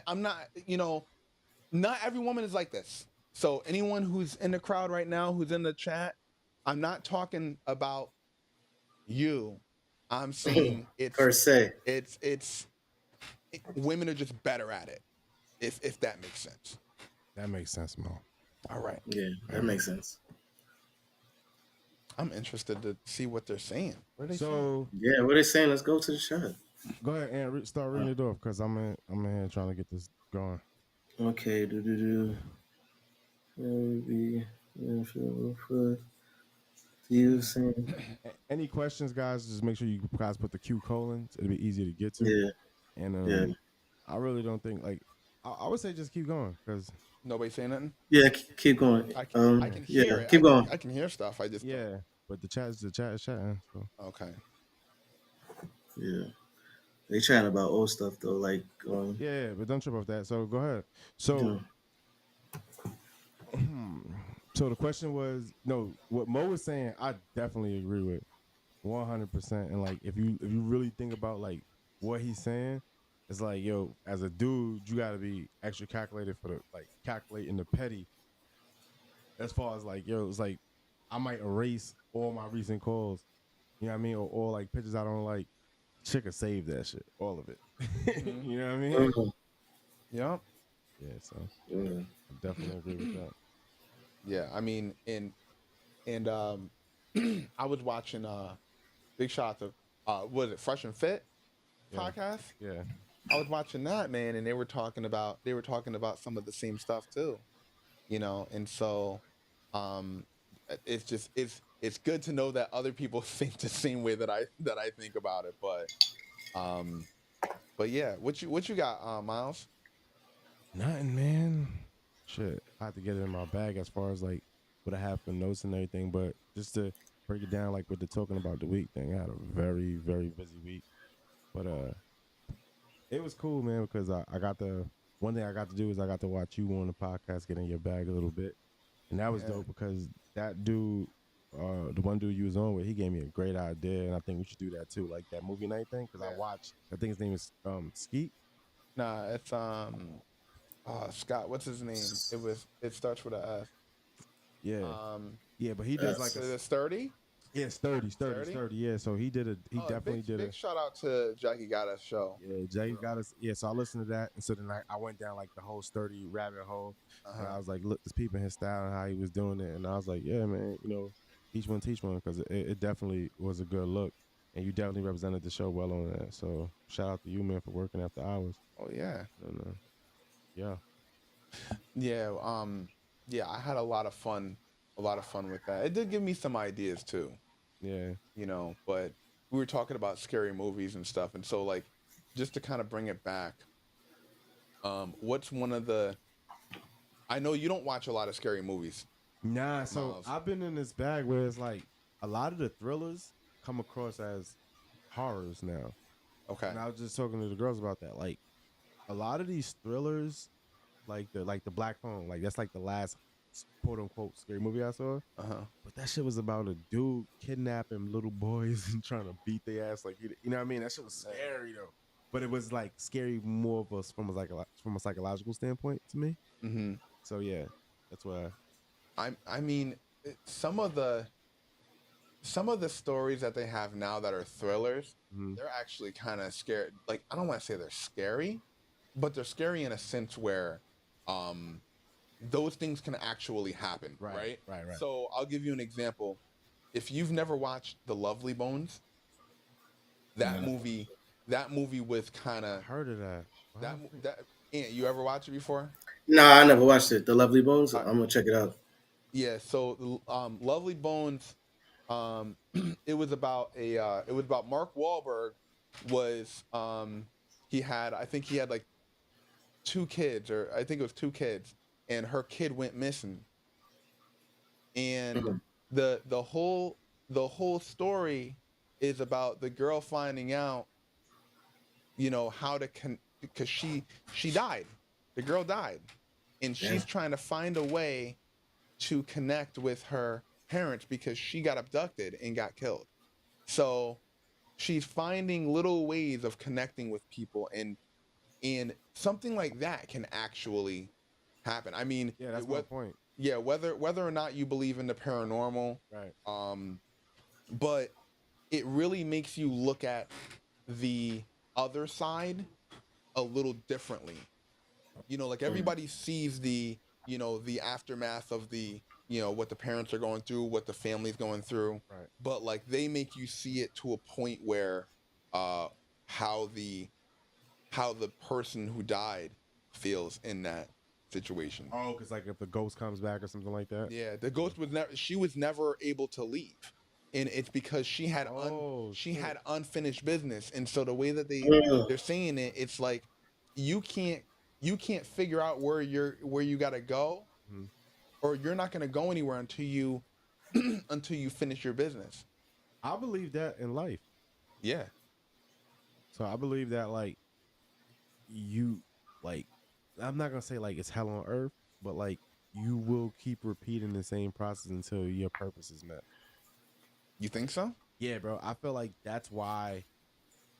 Speaker 5: I'm not, you know, not every woman is like this. So anyone who's in the crowd right now, who's in the chat, I'm not talking about you. I'm saying
Speaker 2: Per se.
Speaker 5: women are just better at it. If that makes sense.
Speaker 6: That makes sense, Mo.
Speaker 5: All right.
Speaker 2: Yeah, that makes sense.
Speaker 5: I'm interested to see what they're saying. What are they saying?
Speaker 6: So
Speaker 2: Yeah, what they saying? Let's go to the shot.
Speaker 6: go ahead and start reading it off because I'm in here trying to get this going.
Speaker 2: Okay. Do. Maybe. You saying?
Speaker 6: Any questions, guys? Just make sure you guys put the Q colons. It'll be easier to get to.
Speaker 2: Yeah.
Speaker 6: And
Speaker 2: Yeah.
Speaker 6: I really don't think like I would say just keep going because
Speaker 5: Nobody saying nothing.
Speaker 2: Yeah. Keep going.
Speaker 5: I can
Speaker 2: Yeah.
Speaker 5: hear it.
Speaker 2: Keep going.
Speaker 5: I can hear stuff. I just
Speaker 6: yeah, but the chat is chatting. So
Speaker 5: okay.
Speaker 2: Yeah. They chatting about old stuff though, like
Speaker 6: yeah, but don't trip off that. So go ahead. So
Speaker 2: yeah.
Speaker 6: so the question was no. What Mo was saying, I definitely agree with 100%. And like if you really think about like what he's saying, it's like yo, as a dude, you got to be extra calculated for the like calculating the petty. As far as like yo, it's like I might erase all my recent calls. You know what I mean? Or like pictures I don't like. Chick could save that shit, all of it. You know what I mean?
Speaker 5: Yeah.
Speaker 6: Yeah, so
Speaker 2: Yeah.
Speaker 6: I definitely agree with that.
Speaker 5: Yeah. I mean, and I was watching big shots of was it Fresh and Fit podcast?
Speaker 6: Yeah.
Speaker 5: I was watching that, man, and they were talking about some of the same stuff too. You know, and so it's just it's good to know that other people think the same way that I think about it. But yeah, what you got, Miles?
Speaker 6: Nothing, man. Shit, I have to get it in my bag as far as like what I have for notes and everything. But just to break it down, like with the talking about the week thing, I had a very, very busy week. But it was cool, man, because I got the one thing I got to do is I got to watch you on the podcast, get in your bag a little bit, and that was dope because that dude, the one dude you was on with, he gave me a great idea, and I think we should do that too, like that movie night thing. Because I watched, I think his name is Skeet.
Speaker 5: Nah, it's Scott. What's his name? It starts with a S.
Speaker 6: Yeah, yeah, but he does like
Speaker 5: a sturdy.
Speaker 6: Yeah, sturdy. Yeah, so he did it. He definitely did
Speaker 5: big
Speaker 6: it.
Speaker 5: shout out to Jackie Got Us show.
Speaker 6: Yeah, Jay got us. Yeah, so I listened to that, and so then I went down like the whole sturdy rabbit hole, and I was like, look, just peeping his style and how he was doing it, and I was like, yeah, man, each one teach one, because it definitely was a good look, and you definitely represented the show well on that. So shout out to you, man, for working after hours.
Speaker 5: Oh yeah,
Speaker 6: And, yeah,
Speaker 5: yeah. Yeah, I had a lot of fun with that. It did give me some ideas too.
Speaker 6: yeah.
Speaker 5: But we were talking about scary movies and stuff, and so like, just to kind of bring it back, what's one of the? I know you don't watch a lot of scary movies.
Speaker 6: Nah, so
Speaker 5: Miles.
Speaker 6: I've been in this bag where it's like a lot of the thrillers come across as horrors now.
Speaker 5: Okay.
Speaker 6: And I was just talking to the girls about that. Like a lot of these thrillers, like the Black Phone, like that's like the last quote unquote scary movie I saw. But that shit was about a dude kidnapping little boys and trying to beat their ass. Like you know what I mean? That shit was scary though. But it was like scary more of us from a psychological standpoint to me.
Speaker 5: Mm-hmm.
Speaker 6: So yeah, that's why.
Speaker 5: I mean, some of the stories that they have now that are thrillers, they're actually kind of scary. Like, I don't want to say they're scary, but they're scary in a sense where those things can actually happen, right?
Speaker 6: Right.
Speaker 5: So I'll give you an example. If you've never watched The Lovely Bones, that movie was kind of
Speaker 6: heard of that.
Speaker 5: Ant, you ever watch it before?
Speaker 2: Nah, I never watched it. The Lovely Bones. I'm gonna check it out.
Speaker 5: Yeah. So Lovely Bones, it was about Mark Wahlberg was I think he had like two kids, or I think it was two kids, and her kid went missing. And the whole story is about the girl finding out, how to because she died. The girl died, and she's trying to find a way to connect with her parents because she got abducted and got killed. So she's finding little ways of connecting with people, and something like that can actually happen. I mean,
Speaker 6: yeah, that's my point.
Speaker 5: Yeah, whether or not you believe in the paranormal,
Speaker 6: right?
Speaker 5: But it really makes you look at the other side a little differently. Like everybody sees the aftermath of the what the parents are going through, what the family's going through,
Speaker 6: right.
Speaker 5: But like they make you see it to a point where how the person who died feels in that situation.
Speaker 6: Oh, because like if the ghost comes back or something like that.
Speaker 5: Yeah, the ghost was never able to leave, and it's because she had had unfinished business, and so the way that they're saying it, it's like you can't figure out where you gotta go, or you're not gonna go anywhere until you finish your business.
Speaker 6: I believe that in life.
Speaker 5: Yeah.
Speaker 6: So I believe that I'm not gonna say like it's hell on earth, but like you will keep repeating the same process until your purpose is met.
Speaker 5: You think so?
Speaker 6: Yeah, bro. I feel like that's why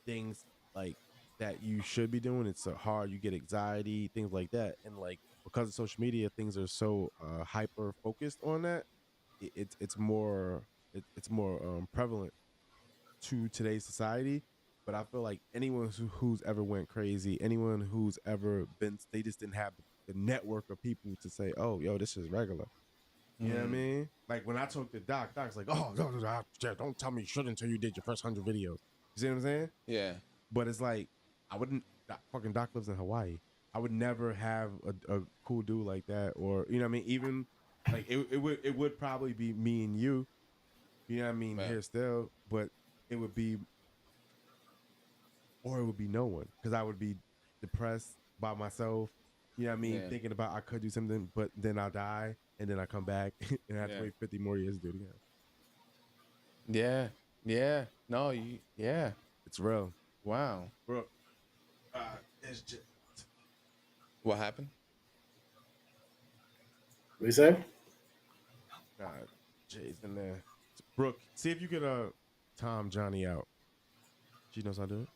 Speaker 6: things like that you should be doing, it's so hard. You get anxiety, things like that, and like because of social media, things are so hyper focused on that. It's more prevalent to today's society. But I feel like anyone who's ever went crazy, anyone who's ever been, they just didn't have the network of people to say, "Oh, yo, this is regular." You know what I mean? Like when I talk to Doc's like, "Oh, don't tell me you shouldn't until you did your first 100 videos." You see what I'm saying?
Speaker 5: Yeah.
Speaker 6: But it's like I wouldn't. Fucking Doc lives in Hawaii. I would never have a cool dude like that, or you know what I mean. Even like it would probably be me and you. You know what I mean?
Speaker 5: Man.
Speaker 6: Here still, but it would be. Or it would be no one, because I would be depressed by myself. You know what I mean?
Speaker 5: Yeah.
Speaker 6: Thinking about I could do something, but then I'll die, and then I come back, and I have to wait 50 more years to do it again.
Speaker 5: Yeah. Yeah. No, yeah.
Speaker 6: It's real.
Speaker 5: Wow.
Speaker 6: Bro, it's just...
Speaker 5: What happened?
Speaker 2: What you say?
Speaker 6: Jay's in there. Brooke, see if you could Tom Johnny out. She knows how to do it.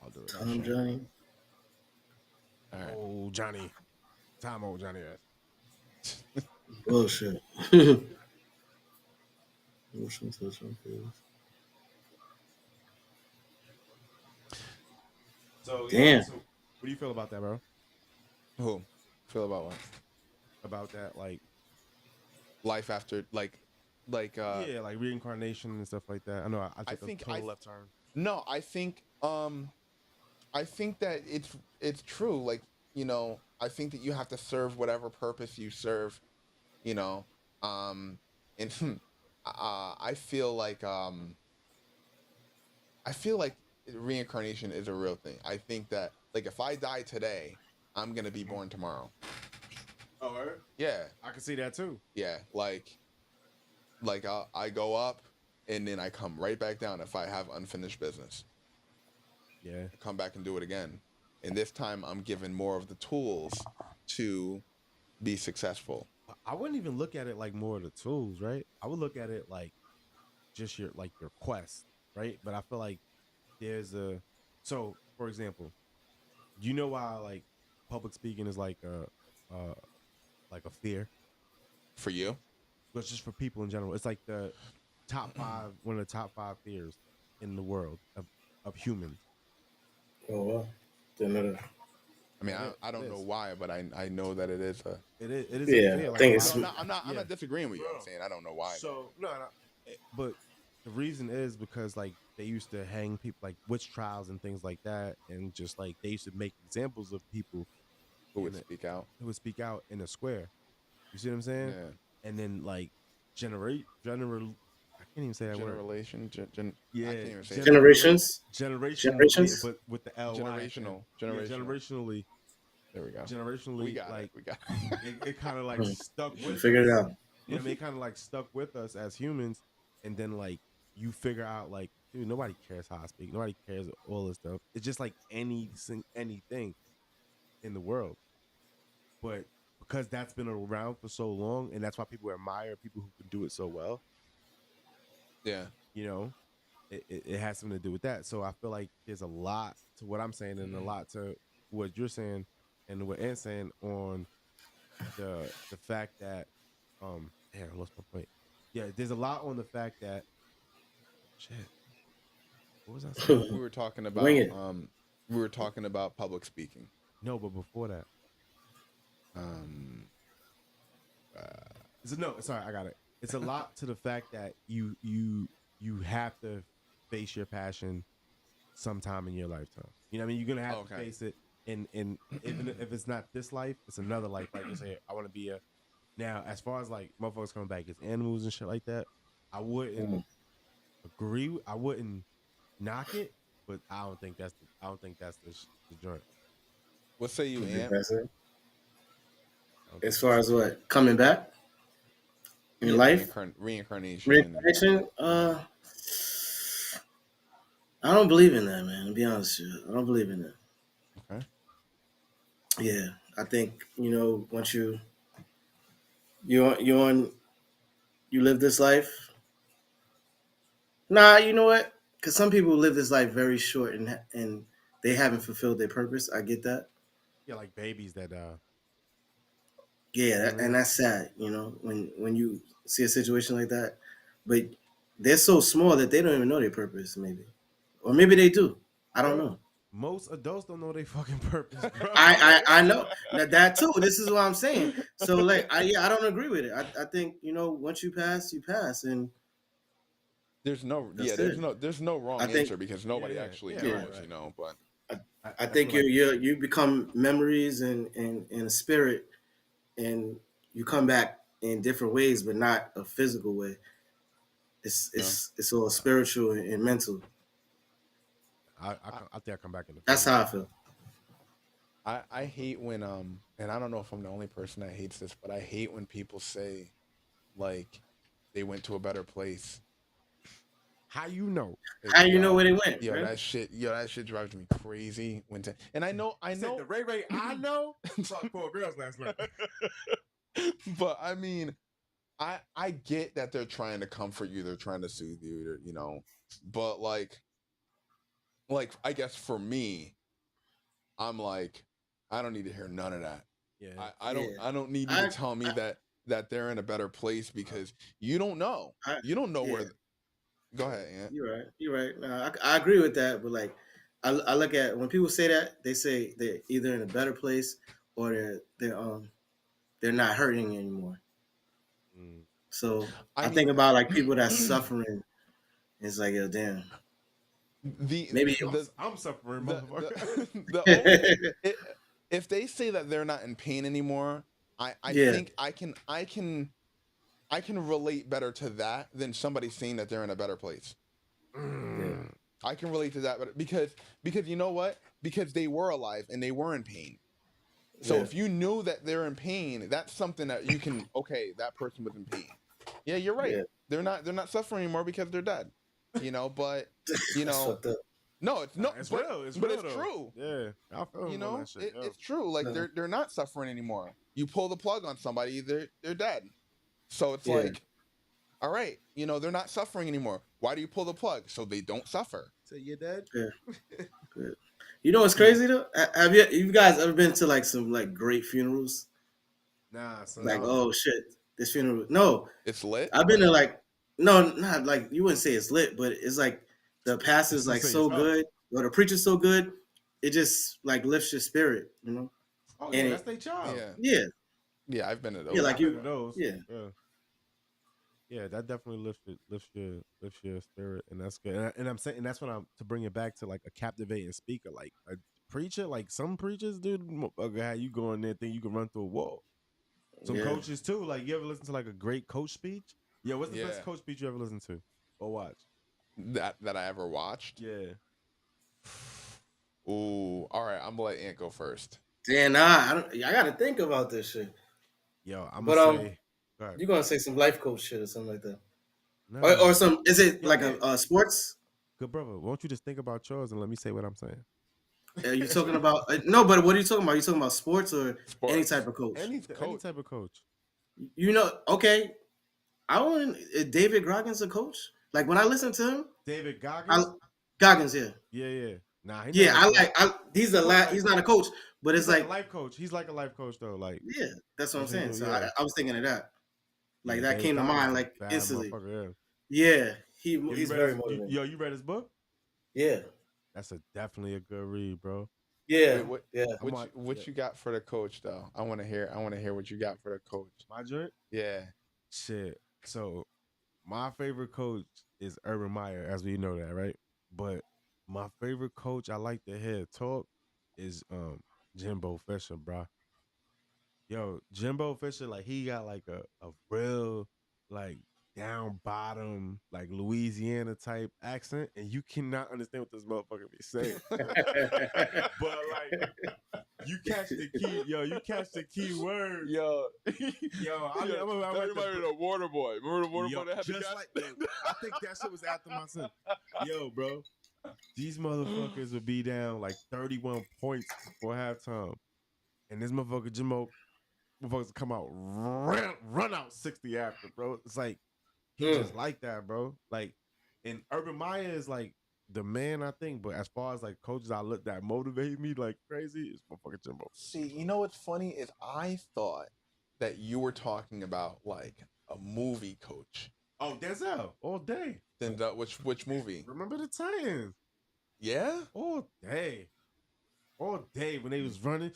Speaker 6: I'll do it.
Speaker 2: Tom Johnny.
Speaker 6: All right. Oh, Johnny. Tom old Johnny ass.
Speaker 2: Bullshit. Emotional touch on feelings.
Speaker 6: So yeah.
Speaker 2: Damn.
Speaker 6: So what do you feel about that, bro?
Speaker 5: Who feel about what?
Speaker 6: About that, like
Speaker 5: Life after
Speaker 6: yeah, like reincarnation and stuff like that. I know I
Speaker 5: I
Speaker 6: took a
Speaker 5: think
Speaker 6: total left turn.
Speaker 5: no, I think that it's true. Like, I think that you have to serve whatever purpose you serve, you know. And I feel like reincarnation is a real thing. I think that, like, if I die today, I'm gonna be born tomorrow.
Speaker 6: Oh, right?
Speaker 5: Yeah,
Speaker 6: I can see that too.
Speaker 5: yeah. Like I go up and then I come right back down if I have unfinished business.
Speaker 6: Yeah.
Speaker 5: I come back and do it again, and this time I'm given more of the tools to be successful.
Speaker 6: I wouldn't even look at it like more of the tools, right? I would look at it like just your quest, right? But I feel like there's so for example, you know why like public speaking is uh like a fear,
Speaker 5: For you,
Speaker 6: but just for people in general, it's like the top five, one of the top five fears in the world of humans.
Speaker 2: Oh wow. Didn't know that.
Speaker 5: I mean,
Speaker 6: Yeah,
Speaker 5: I don't
Speaker 6: it
Speaker 5: know
Speaker 6: is.
Speaker 5: why, but I know that it is a.
Speaker 6: It is a
Speaker 2: Yeah,
Speaker 6: fear.
Speaker 2: I
Speaker 6: Like a
Speaker 2: think
Speaker 6: lot
Speaker 2: it's.
Speaker 5: No,
Speaker 6: of
Speaker 5: I'm
Speaker 6: yeah.
Speaker 5: not disagreeing with you. I'm
Speaker 6: Bro.
Speaker 5: saying I don't know why.
Speaker 6: So no, but the reason is because like they used to hang people like witch trials and things like that, and just like they used to make examples of people
Speaker 5: Who would
Speaker 6: in a,
Speaker 5: speak out?
Speaker 6: who would speak out in a square. You see what I'm saying?
Speaker 5: Yeah.
Speaker 6: And then like general, I can't even say that word.
Speaker 5: Generation,
Speaker 6: Yeah,
Speaker 5: I can't even say
Speaker 2: Generations.
Speaker 6: generation, yeah,
Speaker 2: Generations.
Speaker 6: but with the L Y.
Speaker 5: Generational,
Speaker 6: Yeah,
Speaker 5: generational.
Speaker 6: generationally,
Speaker 5: There we go.
Speaker 6: generationally,
Speaker 5: We got
Speaker 6: like
Speaker 5: it. We got it.
Speaker 6: it kind of like
Speaker 2: Hmm.
Speaker 6: stuck
Speaker 2: We
Speaker 6: with
Speaker 2: figured it
Speaker 6: us.
Speaker 2: out.
Speaker 6: You know what I mean? Kind of like stuck with us as humans, and then like you figure out like, dude, nobody cares how I speak. Nobody cares all this stuff. It's just like anything in the world. But because that's been around for so long, and that's why people admire people who can do it so well.
Speaker 5: Yeah.
Speaker 6: You know, it has something to do with that. So I feel like there's a lot to what I'm saying, and a lot to what you're saying, and what Ant's saying on the fact that damn, I lost my point. Yeah, there's a lot on the fact that shit. What was I saying?
Speaker 5: We were talking
Speaker 2: Wing
Speaker 5: about
Speaker 2: it.
Speaker 5: public speaking.
Speaker 6: No, but before that,
Speaker 5: Um.
Speaker 6: no. Sorry, I got it. It's a lot to the fact that you have to face your passion sometime in your lifetime. You know what I mean? You're gonna have to
Speaker 5: Okay.
Speaker 6: face it, and even if it's not this life, it's another life. Like you say, I want to be a. Now, as far as like motherfuckers coming back as animals and shit like that, I wouldn't agree. I wouldn't knock it, but I don't think that's the joint.
Speaker 5: What say you,
Speaker 2: You think
Speaker 5: Ant?
Speaker 2: that's it?
Speaker 6: I don't think
Speaker 2: As far
Speaker 6: that's
Speaker 2: as what coming back in
Speaker 5: Yeah,
Speaker 2: life,
Speaker 5: reincarnation.
Speaker 2: reincarnation. I don't believe in that, man. To be honest with you, I don't believe in that.
Speaker 5: Okay.
Speaker 2: Yeah, I think once you live this life. Nah, you know what? Because some people live this life very short and they haven't fulfilled their purpose. I get that.
Speaker 6: yeah, like babies that
Speaker 2: Yeah,
Speaker 6: you know what I
Speaker 2: and
Speaker 6: mean?
Speaker 2: that's sad. When you see a situation like that, but they're so small that they don't even know their purpose. Maybe, or maybe they do. I don't
Speaker 6: Bro,
Speaker 2: know.
Speaker 6: most adults don't know their fucking purpose, bro.
Speaker 2: I know that too. This is what I'm saying. So like I don't agree with it. I think once you pass, you pass, and that's it.
Speaker 5: There's no wrong
Speaker 2: I think
Speaker 5: answer because nobody actually
Speaker 6: yeah,
Speaker 2: yeah.
Speaker 5: knows, But
Speaker 2: I,
Speaker 6: I,
Speaker 2: I
Speaker 6: I
Speaker 2: think
Speaker 6: feel like
Speaker 2: you become memories and a spirit, and you come back in different ways, but not a physical way. It's
Speaker 5: yeah.
Speaker 2: it's it's all spiritual and mental.
Speaker 6: I think I come back in the
Speaker 2: That's
Speaker 6: physical.
Speaker 2: how I feel.
Speaker 5: I hate when and I don't know if I'm the only person that hates this, but I hate when people say like they went to a better place.
Speaker 6: How you know?
Speaker 2: How you know where they went,
Speaker 5: Yo,
Speaker 2: man?
Speaker 5: that shit drives me crazy and I know
Speaker 6: Said the Ray I know. Fuck 4 girls last night.
Speaker 5: but I mean I get that they're trying to comfort you, they're trying to soothe you, but like I guess for me, I'm like, I don't need to hear none of that.
Speaker 6: Yeah.
Speaker 5: I don't need you
Speaker 2: I
Speaker 5: to tell me
Speaker 2: I,
Speaker 5: that that they're in a better place because you don't know. You don't know where. Go ahead, Ant.
Speaker 2: You're right. No, I agree with that, but like, I look at when people say that, they say they're either in a better place or they're not hurting anymore.
Speaker 6: Mm.
Speaker 2: So
Speaker 5: I
Speaker 2: I
Speaker 5: mean,
Speaker 2: think about like people that's suffering. It's like, yo, damn. Maybe
Speaker 6: I'm suffering, motherfucker.
Speaker 5: the only if they say that they're not in pain anymore, I
Speaker 2: Yeah.
Speaker 5: think I can relate better to that than somebody saying that they're in a better place.
Speaker 2: Yeah.
Speaker 5: I can relate to that, but because you know what? Because they were alive and they were in pain. So
Speaker 2: Yeah.
Speaker 5: if you knew that they're in pain, that's something that you can. Okay, that person was in pain. Yeah, you're right.
Speaker 2: Yeah.
Speaker 5: They're not suffering anymore because they're dead. But
Speaker 2: That's fucked up.
Speaker 5: no, it's not.
Speaker 6: It's
Speaker 5: but,
Speaker 6: real. It's
Speaker 5: but
Speaker 6: real,
Speaker 5: it's
Speaker 6: though.
Speaker 5: true.
Speaker 6: Yeah, I feel him on that shit.
Speaker 5: It's true. Like
Speaker 2: Uh-huh.
Speaker 5: they're not suffering anymore. You pull the plug on somebody, they're dead. So it's
Speaker 2: Yeah.
Speaker 5: like, all right, they're not suffering anymore. Why do you pull the plug? So they don't suffer.
Speaker 6: So you're dead.
Speaker 2: Yeah. Good. You know what's crazy though? Have you guys ever been to like some like great funerals?
Speaker 6: Nah, son.
Speaker 2: Like, oh shit, this funeral. No,
Speaker 5: It's lit.
Speaker 2: I've been to like, no, not like you wouldn't say it's lit, but it's like the pastor's like so good or the preacher's so good, it just like lifts your spirit, you know.
Speaker 6: Oh
Speaker 2: And
Speaker 6: yeah, that's their job.
Speaker 5: Yeah. I've been to those.
Speaker 2: Yeah, like
Speaker 6: I've
Speaker 2: you,
Speaker 6: been to those.
Speaker 2: yeah.
Speaker 6: Yeah, that definitely lifts your spirit, and that's good. And I'm saying, and that's what I'm to bring it back to like a captivating speaker, like a preacher. Like some preachers, dude, how you go in there think you can run through a wall. Some coaches too. Like you ever listen to like a great coach speech? Yeah, what's the best coach speech you ever listened to or watch?
Speaker 5: That I ever watched?
Speaker 6: Yeah.
Speaker 5: Ooh, all right. I'm gonna let Ant go first.
Speaker 2: Damn, I gotta think about this shit.
Speaker 6: Yo, I'm gonna say.
Speaker 2: You're gonna say some life coach shit or something like that,
Speaker 6: No.
Speaker 2: or some? Is it like a sports?
Speaker 6: Good brother, won't you just think about yours and let me say what I'm saying?
Speaker 2: Are you talking about no? But what are you talking about? Are you talking about sports or any type of coach?
Speaker 6: Any type of coach.
Speaker 2: Okay. I want David Goggins a coach. Like when I listen to him,
Speaker 6: David Goggins.
Speaker 2: Goggins, yeah.
Speaker 6: Yeah. Nah,
Speaker 2: he's not a coach, but it's like
Speaker 6: a life coach. He's like a life coach though. Like
Speaker 2: yeah, that's what I'm saying. So
Speaker 6: yeah.
Speaker 2: I was thinking of that. Like that
Speaker 6: David
Speaker 2: came to mind like
Speaker 6: Goggins,
Speaker 2: instantly. Yeah, he's very motivating.
Speaker 6: Yo, you read his book?
Speaker 2: Yeah,
Speaker 6: that's definitely a good read, bro.
Speaker 2: Yeah,
Speaker 5: What you got for the coach though? I want to hear what you got for the coach.
Speaker 6: My joint?
Speaker 5: Yeah.
Speaker 6: Shit. So my favorite coach is Urban Meyer, as we know that, right? But my favorite coach I like to hear talk is Jimbo Fisher, bro. Yo, Jimbo Fisher, like he got like a real like down bottom, like Louisiana type accent, and you cannot understand what this motherfucker be saying. But like you catch the key, you catch the key word.
Speaker 5: Yo,
Speaker 6: I'm
Speaker 5: the water boy. Remember the water boy that had
Speaker 6: just like I think that shit was after my son. Yo, bro. These motherfuckers would be down like 31 points before halftime. And this motherfucker Jimbo motherfuckers come out run out 60 after, bro. It's like he just like that, bro. Like, and Urban Meyer is like the man, I think. But as far as like coaches I look that motivate me like crazy, it's motherfucking Jimbo.
Speaker 5: See, you know what's funny is I thought that you were talking about like a movie coach.
Speaker 6: Oh, Denzel all day.
Speaker 5: Then which movie?
Speaker 6: Remember the Titans?
Speaker 5: Yeah,
Speaker 6: all day when they was running.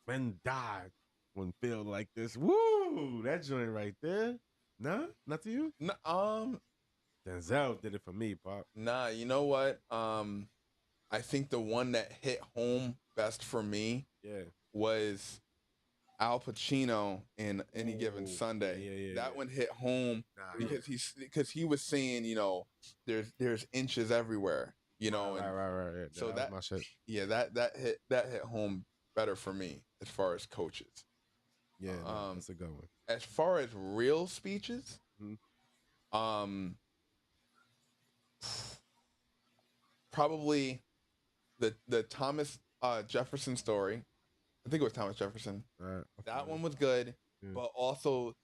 Speaker 6: Men died when feel like this. Woo, that joint right there. Nah, not to you.
Speaker 5: No,
Speaker 6: Denzel did it for me, Pop.
Speaker 5: Nah, you know what? I think the one that hit home best for me, was Al Pacino in Any Given Sunday. That one hit home because he was saying, there's inches everywhere,
Speaker 6: Right. Yeah,
Speaker 5: so
Speaker 6: that was my shit.
Speaker 5: Yeah, that hit home better for me as far as coaches.
Speaker 6: Yeah, that's a good one.
Speaker 5: As far as real speeches, probably the Thomas Jefferson story. I think it was Thomas Jefferson. That one was good, but also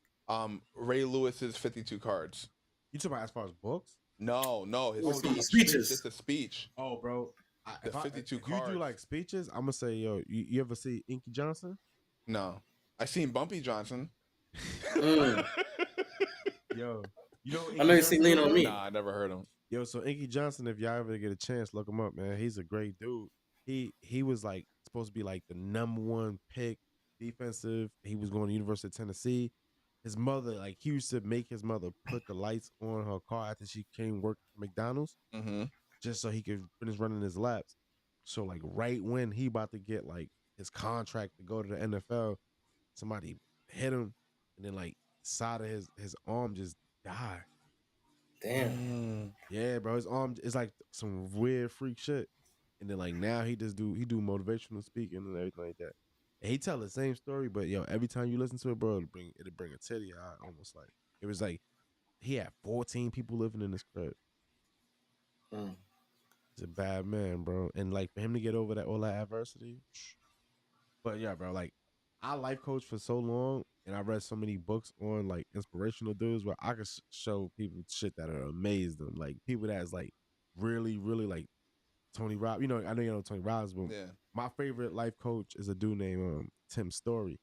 Speaker 5: Ray Lewis's 52 Cards.
Speaker 6: You talking about as far as books?
Speaker 5: No, his
Speaker 2: speeches.
Speaker 5: Just a speech.
Speaker 6: Oh, bro.
Speaker 5: The 52
Speaker 6: if
Speaker 5: Cards.
Speaker 6: You do like speeches, I'm gonna say, yo, you ever see Inky Johnson?
Speaker 5: No, I seen Bumpy Johnson.
Speaker 2: Mm.
Speaker 6: Yo, you know
Speaker 2: I
Speaker 6: Inky
Speaker 2: know you see
Speaker 6: Johnson?
Speaker 2: Lean on Me.
Speaker 5: Nah, I never heard him.
Speaker 6: Yo, so Inky Johnson, if y'all ever get a chance, look him up, man. He's a great dude. He was like supposed to be like the number one pick defensive. He was going to University of Tennessee. His mother, like he used to make his mother put the lights on her car after she came work at McDonald's,
Speaker 5: Mm-hmm.
Speaker 6: just so he could finish running his laps. So like right when he about to get like his contract to go to the NFL, somebody hit him, and then like side of his arm just died.
Speaker 2: Damn.
Speaker 6: Yeah, bro, his arm is like some weird freak shit. And then like now he do motivational speaking and everything like that. And he tell the same story, but yo, every time you listen to it, bro, it'll bring a titty out almost like it was like he had 14 people living in his crib.
Speaker 2: Mm.
Speaker 6: He's a bad man, bro. And like for him to get over that all that adversity. But yeah, bro, like I life coach for so long and I read so many books on like inspirational dudes where I could show people shit that are amaze them. Like people that's like really, really like Tony Robbins. You know, I know you know Tony Robbins, but
Speaker 5: Yeah.
Speaker 6: my favorite life coach is a dude named Tim Story.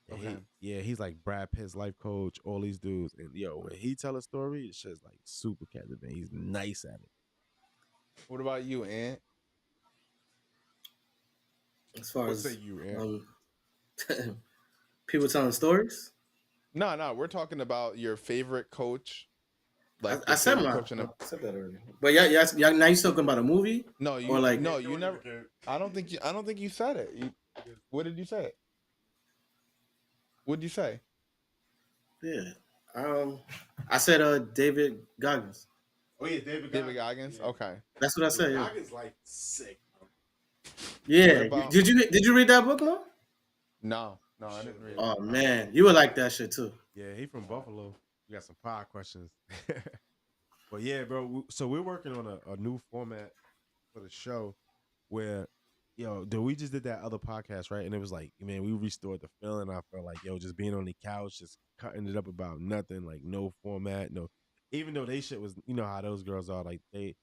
Speaker 6: And
Speaker 5: Okay.
Speaker 6: he's like Brad Pitt's life coach, all these dudes. And yo, when he tell a story, it's just like super captivating. He's nice at it.
Speaker 5: What about you, Ant?
Speaker 2: As far
Speaker 6: What
Speaker 2: as
Speaker 6: say you, Ant?
Speaker 2: people telling stories,
Speaker 5: No, we're talking about your favorite coach. Like
Speaker 2: I said
Speaker 5: favorite
Speaker 2: mine.
Speaker 5: coach in a...
Speaker 2: I said that already. But yeah, now you talking about a movie?
Speaker 5: No, you
Speaker 2: or like
Speaker 5: no, you never. I don't think you said it. What did you say? What did you say?
Speaker 2: Yeah. I said David Goggins.
Speaker 6: Oh yeah,
Speaker 5: David Goggins.
Speaker 6: Yeah.
Speaker 5: Okay.
Speaker 2: That's what I said. Yeah.
Speaker 6: Goggins like sick, bro.
Speaker 2: Yeah.
Speaker 5: about-
Speaker 2: Did you read that book, Mo?
Speaker 5: No, I didn't read it.
Speaker 2: Oh man, you would like that shit too.
Speaker 6: Yeah, he from Buffalo. We got some pod questions. But yeah, bro. So we're working on a new format for the show where, we just did that other podcast, right? And it was like, man, we restored the feeling. I felt like, just being on the couch, just cutting it up about nothing, like no format, no. Even though they shit was, you know how those girls are, like they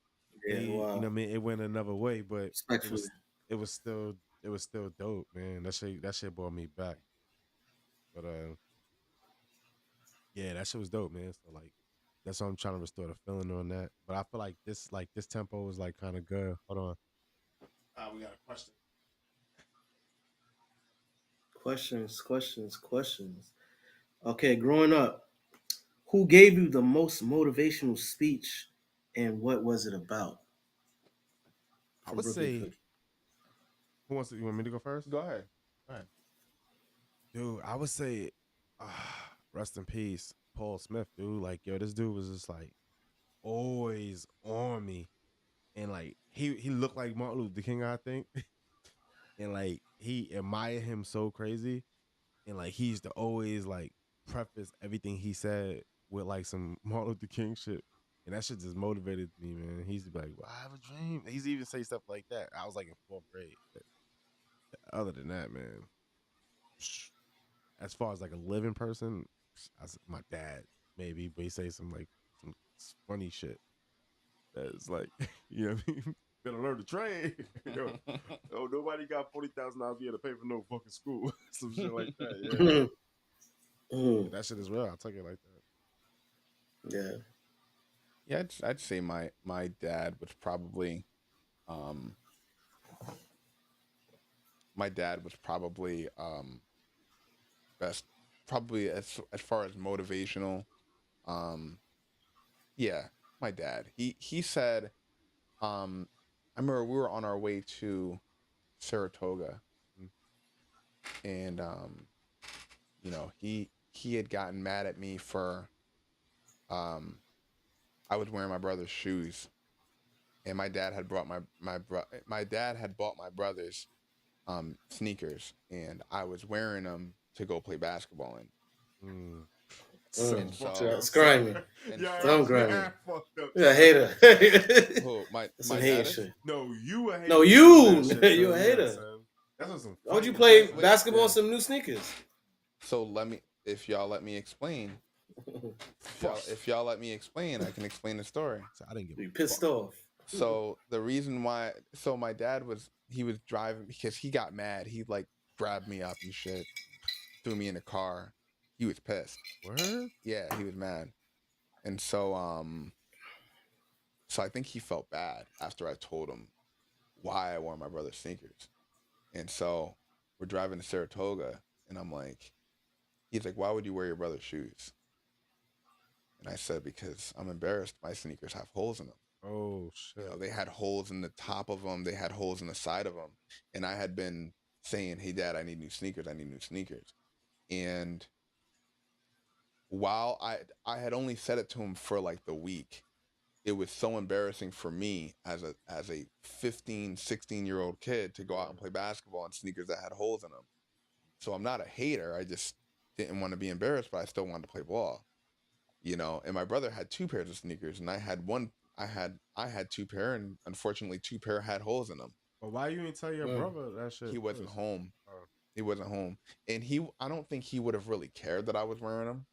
Speaker 2: Wow.
Speaker 6: you know what I mean, it went another way, but
Speaker 2: Respectfully.
Speaker 6: it was still dope, man. That shit brought me back. But yeah, that shit was dope, man. So like that's why I'm trying to restore the feeling on that. But I feel like this tempo is like kind of good. Hold on. We got a question.
Speaker 2: Questions. Okay, growing up, who gave you the most motivational speech and what was it about?
Speaker 6: I would say, you want me to go first?
Speaker 5: Go ahead.
Speaker 6: Dude, I would say, rest in peace, Paul Smith, dude. Like, this dude was just like always on me. And like he looked like Martin Luther King, I think. And like he admired him so crazy. And like he used to always like preface everything he said with like some Martin Luther King shit. And that shit just motivated me, man. He used to be like, well, I have a dream. He's even say stuff like that. I was like in 4th grade. But other than that, man, as far as like a living person, my dad maybe, but he say some funny shit. That's like, you know what I mean? Better learn to trade. Nobody got $40,000 a year to pay for no fucking school. Some shit like that. Yeah. That shit is real. I'll take it like that.
Speaker 2: Yeah.
Speaker 5: Yeah, I'd say my dad was probably, best, probably as far as motivational. Yeah, my dad. He said, I remember we were on our way to Saratoga, and he had gotten mad at me for I was wearing my brother's shoes, and my dad had brought my dad had bought my brother's sneakers, and I was wearing them to go play basketball in. And so,
Speaker 2: That's grimy. Don't grimy.
Speaker 6: You're
Speaker 2: a hater.
Speaker 5: Who, my
Speaker 2: hater
Speaker 5: dad?
Speaker 2: shit.
Speaker 6: No, you a hater.
Speaker 2: No, you. You a hater.
Speaker 6: That's what some.
Speaker 2: Why would you play
Speaker 5: Wait,
Speaker 2: basketball in some new sneakers?
Speaker 5: So if y'all let me explain, if y'all let me explain, I can explain the story.
Speaker 6: So I didn't get
Speaker 2: You pissed off.
Speaker 5: So the reason why, my dad was driving because he got mad. He like grabbed me up and shit, threw me in the car, He was pissed.
Speaker 6: Word?
Speaker 5: Yeah, he was mad. And so I think he felt bad after I told him why I wore my brother's sneakers. And so we're driving to Saratoga, and he's like, why would you wear your brother's shoes? And I said, because I'm embarrassed. My sneakers have holes in them.
Speaker 6: Oh shit!
Speaker 5: You know, they had holes in the top of them. They had holes in the side of them. And I had been saying, hey, Dad, I need new sneakers. I need new sneakers. And while I had only said it to him for like the week, it was so embarrassing for me as a 15, 16-year-old kid to go out and play basketball in sneakers that had holes in them. So I'm not a hater. I just didn't want to be embarrassed, but I still wanted to play ball. You know, and my brother had 2 pairs of sneakers, and I had one. I had 2 pair, and unfortunately 2 pair had holes in them.
Speaker 6: But why you didn't tell your brother that shit?
Speaker 5: He wasn't home. He wasn't home, and I don't think he would have really cared that I was wearing them.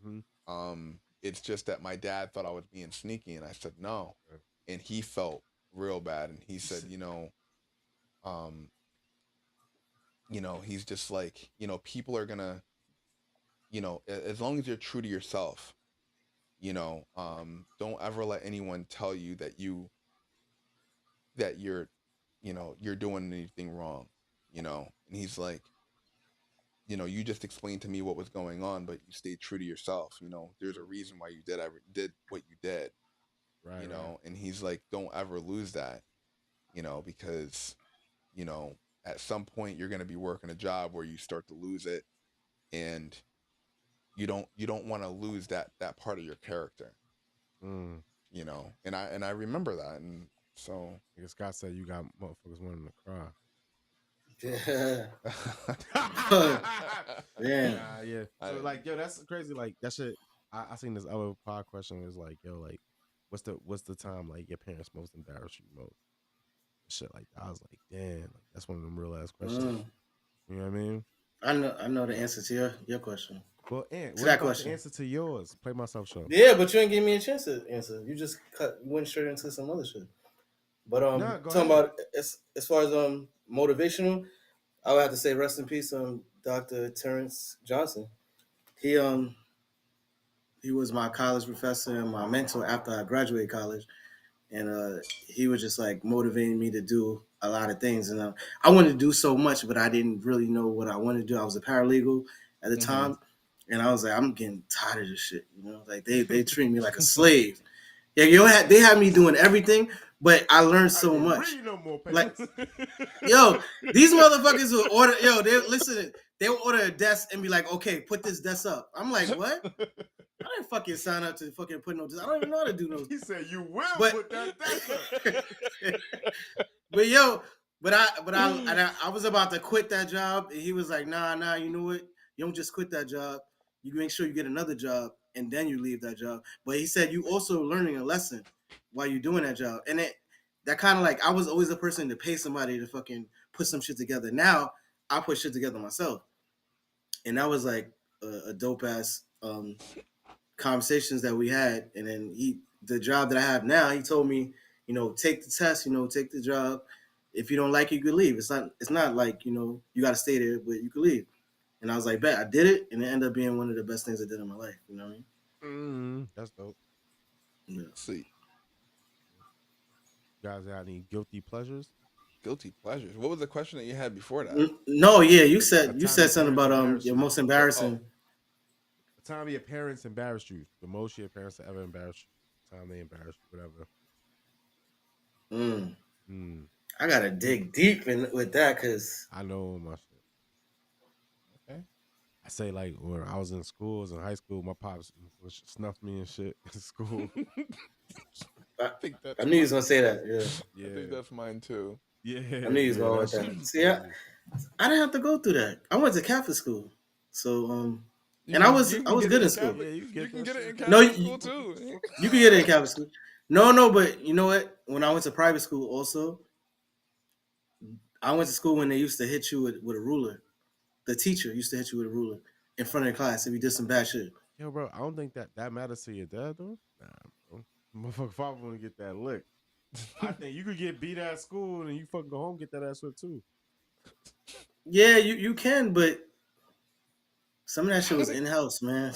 Speaker 6: Mm-hmm.
Speaker 5: It's just that my dad thought I was being sneaky, and I said no, and he felt real bad, and he said, he's just like, people are gonna, as long as you're true to yourself, don't ever let anyone tell you that you're doing anything wrong, and he's like, you just explained to me what was going on, but you stayed true to yourself. There's a reason why you did what you did,
Speaker 6: right?
Speaker 5: And he's like, don't ever lose that, because, at some point you're going to be working a job where you start to lose it, and you don't want to lose that part of your character, and I remember that, and so
Speaker 6: I guess Scott said you got motherfuckers wanting to cry.
Speaker 2: Yeah.
Speaker 6: Yeah. So like, yo, that's crazy. Like that shit. I seen this other pod question. It was like, yo, like, what's the time like your parents most embarrass you most? Shit like that. I was like, damn, like, that's one of them real ass questions. You know what I mean?
Speaker 2: I know the answer to your question.
Speaker 6: Well, Ant,
Speaker 2: to
Speaker 6: what
Speaker 2: that
Speaker 6: about
Speaker 2: question?
Speaker 6: the answer to yours? Play myself show.
Speaker 2: Yeah, but you didn't give me a chance to answer. You just went straight into some other shit. But talking about as far as motivational, I would have to say rest in peace Dr. Terrence Johnson. He was my college professor and my mentor after I graduated college, and he was just like motivating me to do a lot of things. And I wanted to do so much, but I didn't really know what I wanted to do. I was a paralegal at the time, and I was like, I'm getting tired of this shit. Like they treat me like a slave. Yeah, they had me doing everything, but I learned so much. Like, yo, these motherfuckers will order. Yo, they will order a desk and be like, okay, put this desk up. I'm like, what? I didn't fucking sign up to fucking put no desk. I don't even know how to do no.
Speaker 6: He said you will put that desk up.
Speaker 2: But I was about to quit that job, and he was like, nah, you know what? You don't just quit that job. You make sure you get another job, and then you leave that job. But he said you also learning a lesson while you're doing that job, and that kind of like I was always the person to pay somebody to fucking put some shit together. Now I put shit together myself, and that was like a dope ass conversations that we had. And then the job that I have now, he told me, take the test, take the job. If you don't like it, you could leave. It's not like, you got to stay there, but you could leave. And I was like, bet. I did it, and it ended up being one of the best things I did in my life. You know what I mean?
Speaker 6: That's dope.
Speaker 2: Yeah.
Speaker 5: Sweet.
Speaker 6: You guys got any guilty pleasures?
Speaker 5: Guilty pleasures. What was the question that you had before that?
Speaker 2: No, yeah, you said something about your most embarrassing.
Speaker 6: The time your parents embarrassed you. The most your parents ever embarrassed you. The time they embarrassed you, whatever.
Speaker 2: I gotta dig deep with that because
Speaker 6: I know my shit. Okay. I say like when I was in schools in high school, my pops snuffed me and shit in school.
Speaker 2: I knew he was gonna say that.
Speaker 5: Yeah. I think that's mine too.
Speaker 6: Yeah.
Speaker 2: I knew he was going with that. See, I didn't have to go through that. I went to Catholic school, so and I was good in school.
Speaker 5: Yeah, you can get it in Catholic school too.
Speaker 2: You can get it in Catholic school. No, but you know what? When I went to private school, also, I went to school when they used to hit you with a ruler. The teacher used to hit you with a ruler in front of the class if you did some bad shit.
Speaker 6: Yo, bro, I don't think that matters to your dad, though. Nah, bro. Motherfucker father want to get that lick. I think you could get beat at school and you fucking go home and get that ass whipped too.
Speaker 2: Yeah, you can, but Some of that shit was in house, man.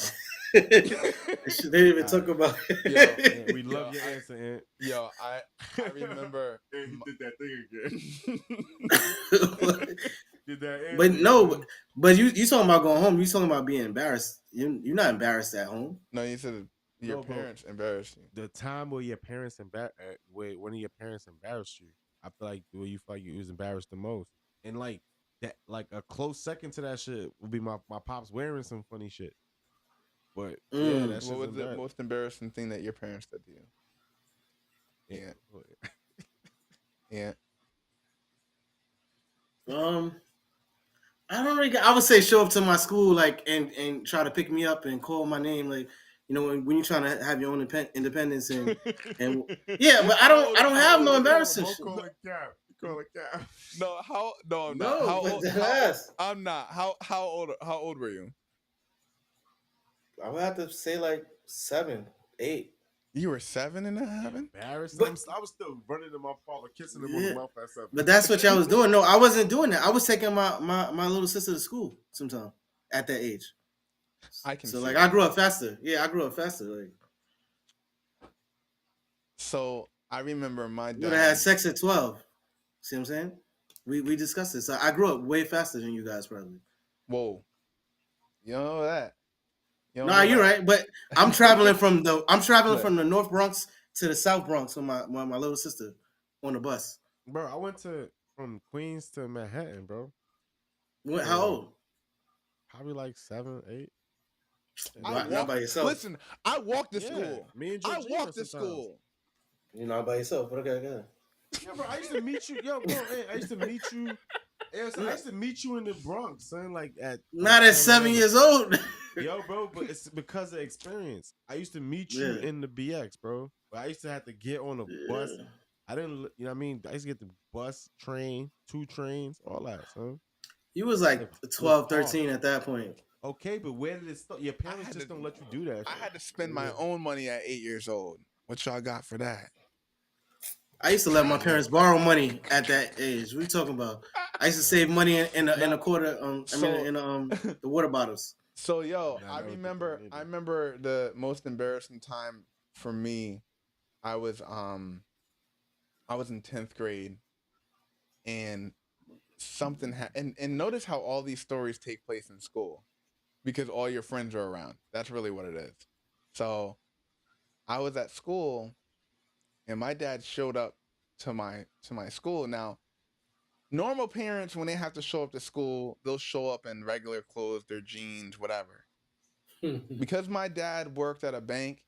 Speaker 2: They didn't even talk about it.
Speaker 6: We love your answer, Ant.
Speaker 5: I remember.
Speaker 6: He did that thing again. Did that answer,
Speaker 2: But no, but you talking about going home? You talking about being embarrassed? You're not embarrassed at home.
Speaker 5: No, you said your parents embarrassed you.
Speaker 6: The time where your parents when one of your parents embarrassed you, I feel like where you felt you was embarrassed the most, and like that, like a close second to that shit would be my pops wearing some funny shit. But yeah, that's
Speaker 5: what was the most embarrassing thing that your parents said to you? Yeah.
Speaker 2: I don't really. I would say show up to my school like and try to pick me up and call my name like when you're trying to have your own independence and yeah, but I don't have no embarrassing shit.
Speaker 6: Call it cap.
Speaker 5: No, I'm
Speaker 2: No,
Speaker 5: not. How
Speaker 2: but
Speaker 5: old? I'm not. How old were you?
Speaker 2: I would have to say like 7, 8.
Speaker 5: You were 7 and a half?
Speaker 6: Embarrassed?
Speaker 2: But,
Speaker 6: I was still running to my father, kissing him on the mouth at 7.
Speaker 2: But that's what y'all was doing. No, I wasn't doing that. I was taking my little sister to school sometime at that age.
Speaker 5: I can.
Speaker 2: So like I grew up faster. Yeah, I grew up faster. Like.
Speaker 5: So I remember my dad.
Speaker 2: You would have had sex at 12. See what I'm saying? We discussed this. So I grew up way faster than you guys probably.
Speaker 5: Whoa. You don't know that.
Speaker 2: No, you're right. But I'm traveling from the North Bronx to the South Bronx with my little sister on the bus.
Speaker 6: Bro, I went from Queens to Manhattan, bro.
Speaker 2: How old?
Speaker 6: Probably like 7, 8.
Speaker 2: Not by yourself.
Speaker 5: Listen, I walked to school.
Speaker 6: Me and
Speaker 5: I walked to school.
Speaker 2: You're not by yourself, but okay.
Speaker 6: Yeah, bro, I used to meet you. Yo, bro, hey, I used to meet you. I used to meet you in the Bronx, son. Like
Speaker 2: not at 7 years old.
Speaker 6: Yo, bro, but it's because of experience. I used to meet you in the BX, bro. But I used to have to get on a bus. I didn't, you know what I mean? I used to get the bus, train, 2 trains, all that, son.
Speaker 2: You was like 12, 13 at that point.
Speaker 6: Okay, but where did it start? Your parents just don't let you do that.
Speaker 5: I had to spend my own money at 8 years old. What y'all got for that?
Speaker 2: I used to let my parents borrow money at that age. What are you talking about? I used to save money in a quarter. The water bottles.
Speaker 5: So I remember the most embarrassing time for me. I was in 10th grade, and something happened. And notice how all these stories take place in school, because all your friends are around. That's really what it is. So I was at school, and my dad showed up to my school. Now, normal parents, when they have to show up to school, they'll show up in regular clothes, their jeans, whatever. Because my dad worked at a bank,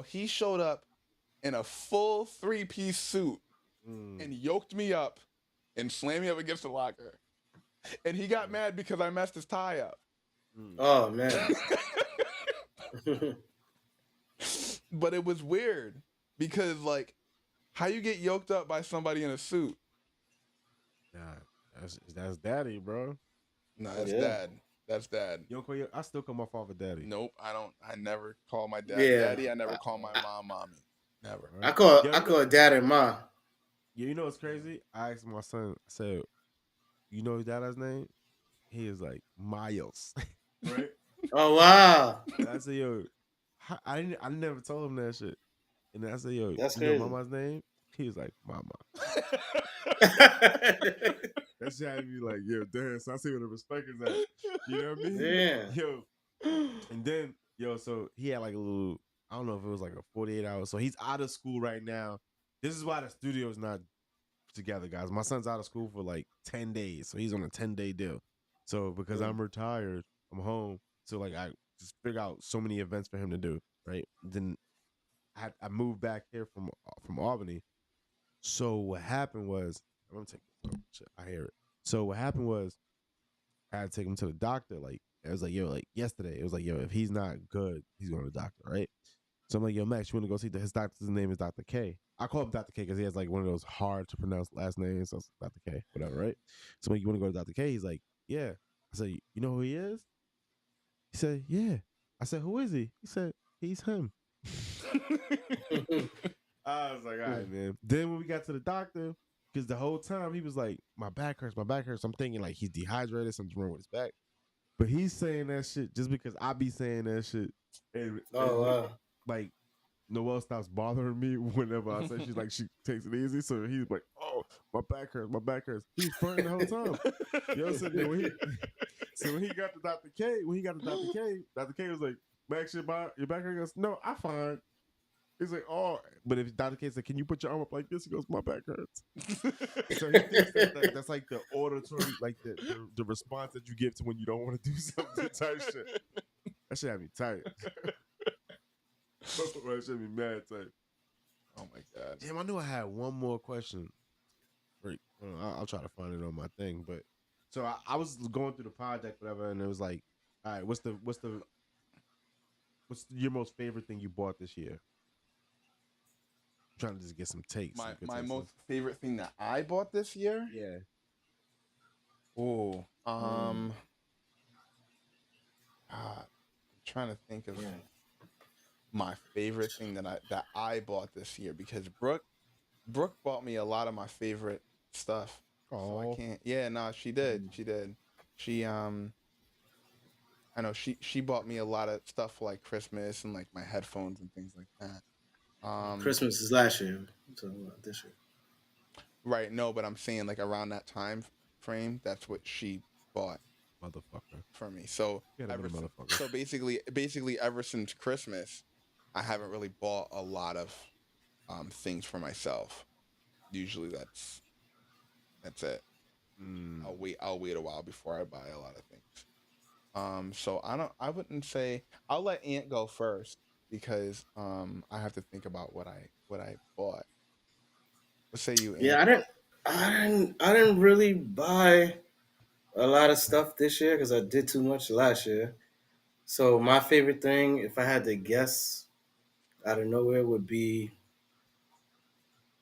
Speaker 5: he showed up in a full 3-piece suit and yoked me up and slammed me up against the locker. And he got mad because I messed his tie up.
Speaker 2: Oh, man.
Speaker 5: But it was weird because, like, how you get yoked up by somebody in a suit?
Speaker 6: Nah, that's daddy, bro.
Speaker 5: No, that's dad. That's dad.
Speaker 6: You don't call I still call my father daddy.
Speaker 5: Nope, I don't. I never call my dad daddy. I never call my mom mommy. Never.
Speaker 2: I call dad and ma.
Speaker 6: Yeah, you know what's crazy? I asked my son. I said, "You know his dad's name?" He is like Miles, right?
Speaker 2: Oh wow!
Speaker 6: And I said, "Yo, I never told him that shit." And then I said, "Yo,
Speaker 2: that's
Speaker 6: you
Speaker 2: crazy.
Speaker 6: know Mama's name?" He was like, "Mama." That's how I be like, "Yo, damn." So I see where the respect is at. You know what I mean?
Speaker 2: Yeah.
Speaker 6: Yo, and then so he had like a little. I don't know if it was like a 48 hours. So he's out of school right now. This is why the studio is not together, guys. My son's out of school for like 10 days. So he's on a 10-day deal. So because I'm retired, I'm home. So like I just figure out so many events for him to do, right? Then I moved back here from Albany. So what happened was, I'm gonna take this. Oh, shit, I hear it. So what happened was I had to take him to the doctor. Like it was like, like yesterday, it was like, if he's not good, he's going to the doctor, right? So I'm like, Max, you want to go see his doctor's name is Dr. K. I call him Dr. K because he has like one of those hard to pronounce last names. So it's Dr. K, whatever, right? So I'm like, you want to go to Dr. K? He's like, yeah. I said, you know who he is? He said, yeah. I said, who is he? He said, he's him. I was like, all right, man. Then when we got to the doctor, because the whole time he was like, my back hurts. I'm thinking like he's dehydrated, something's wrong with his back. But he's saying that shit just because I be saying that shit. And
Speaker 2: wow.
Speaker 6: like Noelle stops bothering me whenever I say she's like she takes it easy. So he's like, "Oh, my back hurts, my back hurts." He was fronting the whole time. You know what I'm saying? When he got to Dr. K, Dr. K was like, "Max, your back hurts?" He goes, "No, I'm fine." He's like, "Oh," but if Dr. K said, "Can you put your arm up like this?" He goes, "My back hurts." So he thinks that's like the auditory, like the response that you give to when you don't want to do something type shit. That shit had me tight. That should be mad tight.
Speaker 5: Oh my god.
Speaker 6: Damn, I knew I had one more question. Wait, I'll try to find it on my thing. But so I was going through the project, whatever, and it was like, all right, what's your most favorite thing you bought this year? I'm trying to just get some takes.
Speaker 5: My most favorite thing that I bought this year?
Speaker 6: Yeah.
Speaker 5: Oh, I'm trying to think of my favorite thing that I bought this year, because Brooke bought me a lot of my favorite stuff.
Speaker 6: Oh,
Speaker 5: so I can't. Yeah, no, she did. She did. She I know she bought me a lot of stuff for like Christmas and like my headphones and things like that.
Speaker 2: Christmas is last year. I'm talking about this year.
Speaker 5: Right, no, but I'm saying like around that time frame, that's what she bought
Speaker 6: motherfucker
Speaker 5: for me. So
Speaker 6: motherfucker.
Speaker 5: basically ever since Christmas, I haven't really bought a lot of things for myself. Usually that's it. I'll wait a while before I buy a lot of things. So I wouldn't say, I'll let Aunt go first because I have to think about what I bought. What say you, Aunt?
Speaker 2: Yeah, I didn't really buy a lot of stuff this year because I did too much last year. So my favorite thing, if I had to guess out of nowhere, would be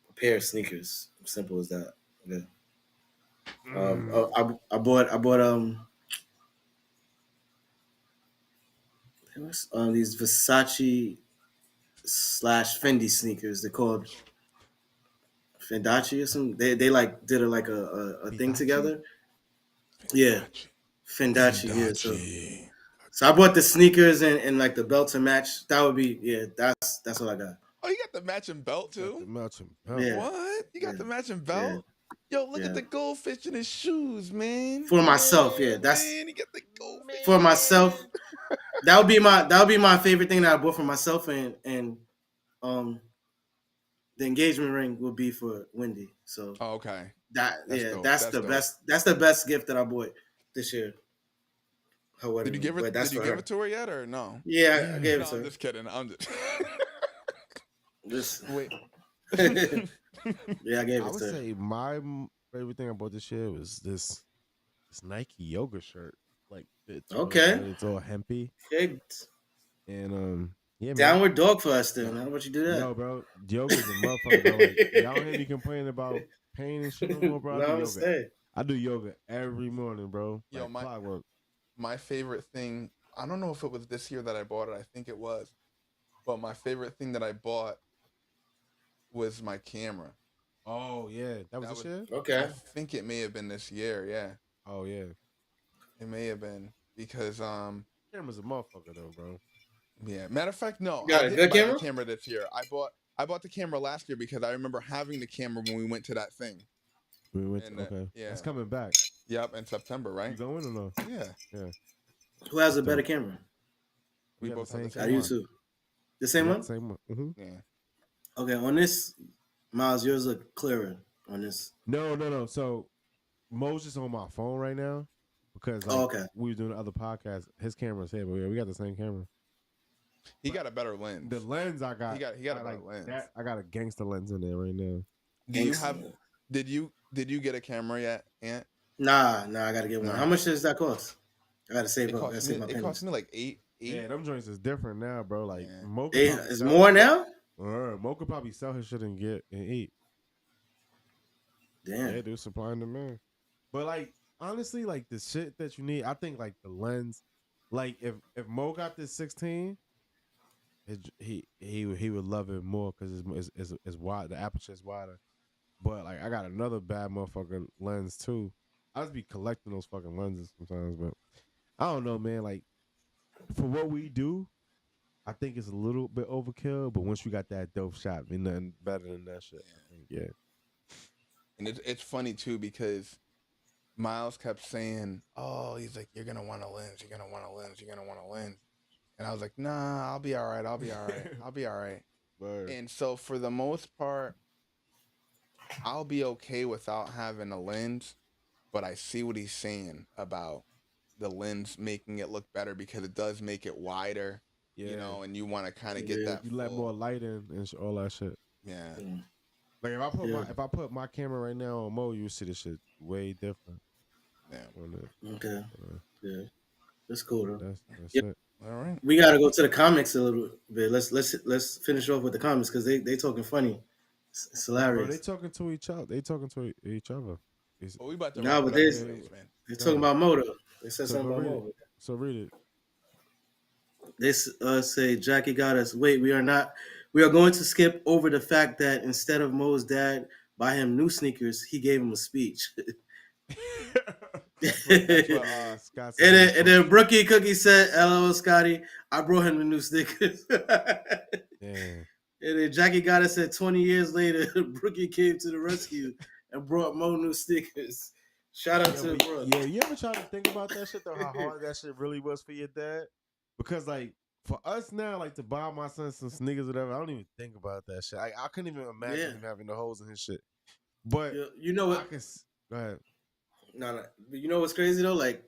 Speaker 2: a pair of sneakers. Simple as that. Yeah. I bought these Versace / Fendi sneakers. They're called Fendachi or something. They like did a thing together. Yeah, Fendachi. Yeah. So I bought the sneakers and like the belt to match. That would be that's what I got.
Speaker 5: Oh, you got the matching belt too?
Speaker 2: Yeah.
Speaker 5: What? You got the matching belt? Yo, look at the goldfish in his shoes, man.
Speaker 2: For myself, yeah. That's
Speaker 5: man, you got the goldfish
Speaker 2: for myself. That would be my favorite thing that I bought for myself, and the engagement ring would be for Wendy. So
Speaker 5: okay.
Speaker 2: That's
Speaker 5: dope.
Speaker 2: That's the dope. That's the best gift that I bought this year.
Speaker 5: Did you give it? Did you give it to her yet or no?
Speaker 2: Yeah, I gave it to her.
Speaker 5: I'm just kidding. I'm just.
Speaker 2: Wait. Yeah, I gave it to her.
Speaker 6: I would say my favorite thing I bought this year was this Nike yoga shirt. Like it's all hempy. And yeah, man.
Speaker 2: Downward dog for us then. How about you do that?
Speaker 6: No, bro. Yoga's a motherfucker, bro. Like, y'all hear me complaining about pain and shit no more, bro. I do yoga every morning, bro.
Speaker 5: Yo,
Speaker 6: like clockwork.
Speaker 5: My favorite thing, I don't know if it was this year that I bought it. I think it was. But my favorite thing that I bought was my camera.
Speaker 6: Oh, yeah. That was this year?
Speaker 2: Okay.
Speaker 5: I think it may have been this year, yeah.
Speaker 6: Oh, yeah.
Speaker 5: It may have been because
Speaker 6: camera's a motherfucker though, bro.
Speaker 5: Yeah. Matter of fact, no.
Speaker 2: You got a good camera?
Speaker 5: The camera this year. I bought the camera last year because I remember having the camera when we went to that thing.
Speaker 6: Okay.
Speaker 5: Yeah.
Speaker 6: It's coming back.
Speaker 5: Yep, in September, right?
Speaker 6: You going or no?
Speaker 5: Yeah.
Speaker 2: Who has a better camera?
Speaker 5: We both have the same
Speaker 2: one. I do too. The same one?
Speaker 6: Same one. Mm-hmm.
Speaker 5: Yeah.
Speaker 2: Okay, on this, Miles, yours look clearer on this.
Speaker 6: No. So Mo's just on my phone right now because we were doing the other podcast. His camera's here, but we got the same camera.
Speaker 5: He got a better lens.
Speaker 6: The lens I got.
Speaker 5: He got a better lens.
Speaker 6: I got a gangster lens in there right now.
Speaker 5: Do you have? Did you get a camera yet, Ant?
Speaker 2: Nah, I gotta get one. How much does that cost? I gotta save up.
Speaker 5: It cost me like eight.
Speaker 6: Yeah, them joints is different now, bro. Like Mo
Speaker 2: it's more now.
Speaker 6: Mo could probably sell his shit and eat.
Speaker 2: Damn.
Speaker 6: Yeah, dude, supply and demand. But like honestly, like the shit that you need, I think like the lens, like if Mo got this 16, he would love it more because it's wide. The aperture is wider. But like I got another bad motherfucking lens too. I just be collecting those fucking lenses sometimes, but I don't know, man. Like for what we do, I think it's a little bit overkill. But once you got that dope shot, ain't nothing better than that shit. I think, yeah.
Speaker 5: And it's funny too because Miles kept saying, "Oh, he's like, you're gonna want a lens. You're gonna want a lens. You're gonna want a lens." And I was like, "Nah, I'll be all right. I'll be all right. I'll be all right."
Speaker 6: Word.
Speaker 5: And so for the most part, I'll be okay without having a lens. But I see what he's saying about the lens making it look better because it does make it wider,
Speaker 6: Yeah.
Speaker 5: you know, and you want to kind of get
Speaker 2: Yeah.
Speaker 5: that.
Speaker 6: You let
Speaker 5: full-
Speaker 6: more light in and all that shit.
Speaker 5: Yeah.
Speaker 6: Like if I put my camera right now on Mo, you see this shit way different.
Speaker 5: Yeah.
Speaker 2: Okay. Yeah. That's cool though.
Speaker 6: That's
Speaker 2: Yep.
Speaker 6: it.
Speaker 5: All right.
Speaker 2: We gotta go to the comics a little bit. Let's finish off with the comics because they talking funny. It's hilarious.
Speaker 6: Bro, they talking to each other. They talking to each other.
Speaker 5: Well, we about to
Speaker 2: Nah,
Speaker 5: wrap
Speaker 2: but
Speaker 5: it up
Speaker 2: there's-
Speaker 5: anyways, man.
Speaker 2: They're talking about Moto. They said
Speaker 6: So
Speaker 2: something
Speaker 6: go
Speaker 2: about
Speaker 6: read
Speaker 2: Moto.
Speaker 6: it. So read it.
Speaker 2: They say Jackie got us. Wait, we are not. We are going to skip over the fact that instead of Mo's dad buy him new sneakers, he gave him a speech.
Speaker 5: That's what
Speaker 6: Scott
Speaker 2: And
Speaker 6: said.
Speaker 2: then Brookie Cookie said, "LOL, Scotty, I brought him the new sneakers."
Speaker 6: Yeah.
Speaker 2: And then Jackie got us said 20 years later, Brookie came to the rescue and brought Mo new sneakers. Shout out to the bro.
Speaker 6: Yeah, you ever try to think about that shit though? How hard that shit really was for your dad? Because like for us now, like to buy my son some sneakers, or whatever, I don't even think about that shit. I couldn't even imagine him having the holes in his shit. But
Speaker 2: you know what?
Speaker 6: Go ahead.
Speaker 2: No. You know what's crazy though? Like,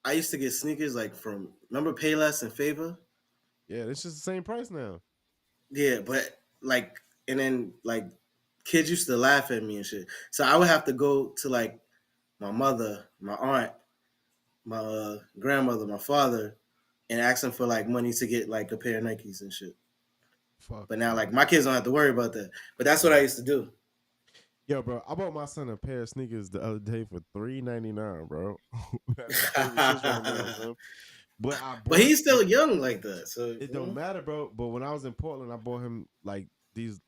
Speaker 2: I used to get sneakers like from remember Payless and Favor.
Speaker 6: Yeah, it's just the same price now.
Speaker 2: Yeah, but like, and then like, kids used to laugh at me and shit. So I would have to go to like my mother, my aunt, my grandmother, my father, and ask them for like money to get like a pair of Nikes and shit.
Speaker 6: Fuck.
Speaker 2: But now like my kids don't have to worry about that. But that's what I used to do.
Speaker 6: Yo, bro, I bought my son a pair of sneakers the other day for $3.99, bro.
Speaker 2: But he's still young like that, so
Speaker 6: it don't matter, bro. But when I was in Portland, I bought him like these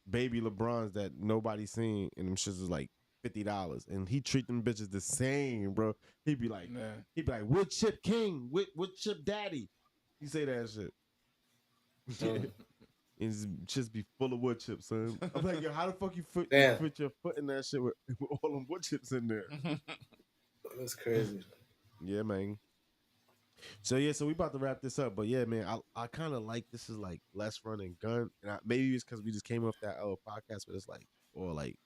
Speaker 6: baby LeBrons that nobody seen, and them shits was like $50, and he treat them bitches the same, bro. He'd be like, wood chip king, wood chip daddy. He say that shit. And just be full of wood chips, son. I'm like, yo, how the fuck you put your foot in that shit with all them wood chips in there?
Speaker 2: That's crazy.
Speaker 6: Yeah, man. So we about to wrap this up, but yeah, man, I kind of like this is like less run and gun, and maybe it's because we just came off that podcast, but it's like, or like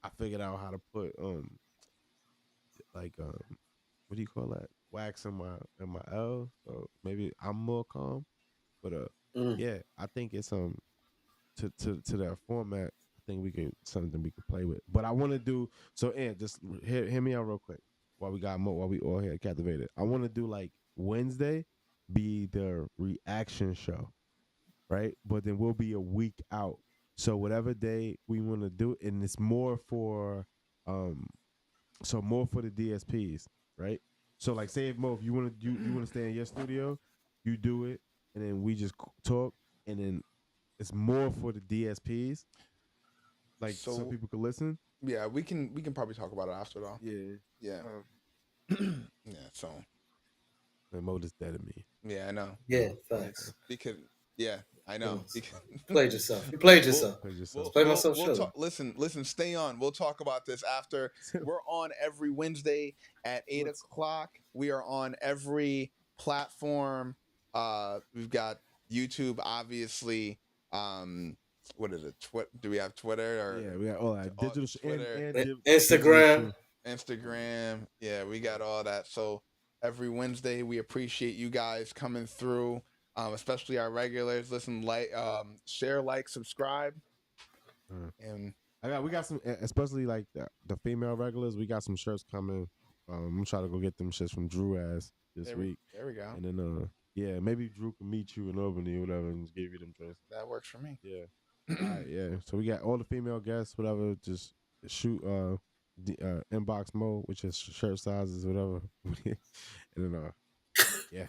Speaker 6: I figured out how to put what do you call that, wax in my L, so maybe I'm more calm, but yeah, I think it's to that format. I think we could something we could play with, but I want to do so. And just hear me out real quick while we all here captivated. I want to do like Wednesday be the reaction show, right? But then we'll be a week out. So whatever day we want to do, and it's more for more for the DSPs, right? So like, say if Mo, if you want to stay in your studio, you do it, and then we just talk, and then it's more for the DSPs, like so people could listen.
Speaker 5: Yeah, we can probably talk about it after though.
Speaker 6: Yeah.
Speaker 5: Yeah. So.
Speaker 6: And Mo just dead at me.
Speaker 5: Yeah, I know.
Speaker 2: Yeah, thanks.
Speaker 5: Because I know.
Speaker 2: You played yourself. You played yourself. Play myself.
Speaker 5: Listen. Stay on. We'll talk about this after. We're on every Wednesday at 8:00. We are on every platform. We've got YouTube, obviously. What is it? Do we have Twitter? Or
Speaker 6: we got all that digital
Speaker 5: Twitter,
Speaker 2: and Instagram.
Speaker 5: Instagram. Yeah, we got all that. So every Wednesday, we appreciate you guys coming through, especially our regulars. Listen, share, subscribe, and
Speaker 6: we got some, especially like the female regulars. We got some shirts coming. I'm gonna try to go get them shirts from Drew ass this week.
Speaker 5: There we go.
Speaker 6: And then maybe Drew can meet you in Albany or whatever and just give you them shirts.
Speaker 5: That works for me.
Speaker 6: Yeah. All right, yeah. So we got all the female guests, whatever. Just shoot inbox Mo, which is shirt sizes, whatever. And then yeah,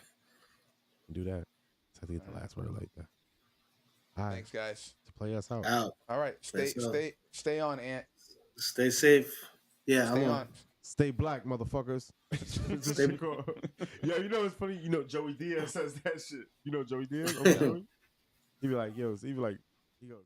Speaker 6: do that. So I have to get the last word like that. All right.
Speaker 5: Thanks, guys.
Speaker 6: To play us out.
Speaker 5: All right. Stay on, Ant.
Speaker 2: Stay safe. Yeah,
Speaker 5: Stay on.
Speaker 6: Stay black, motherfuckers. This shit called- Yo, you know it's funny. You know Joey Diaz says that shit. You know Joey Diaz? Uncle Joey? He be like, he goes,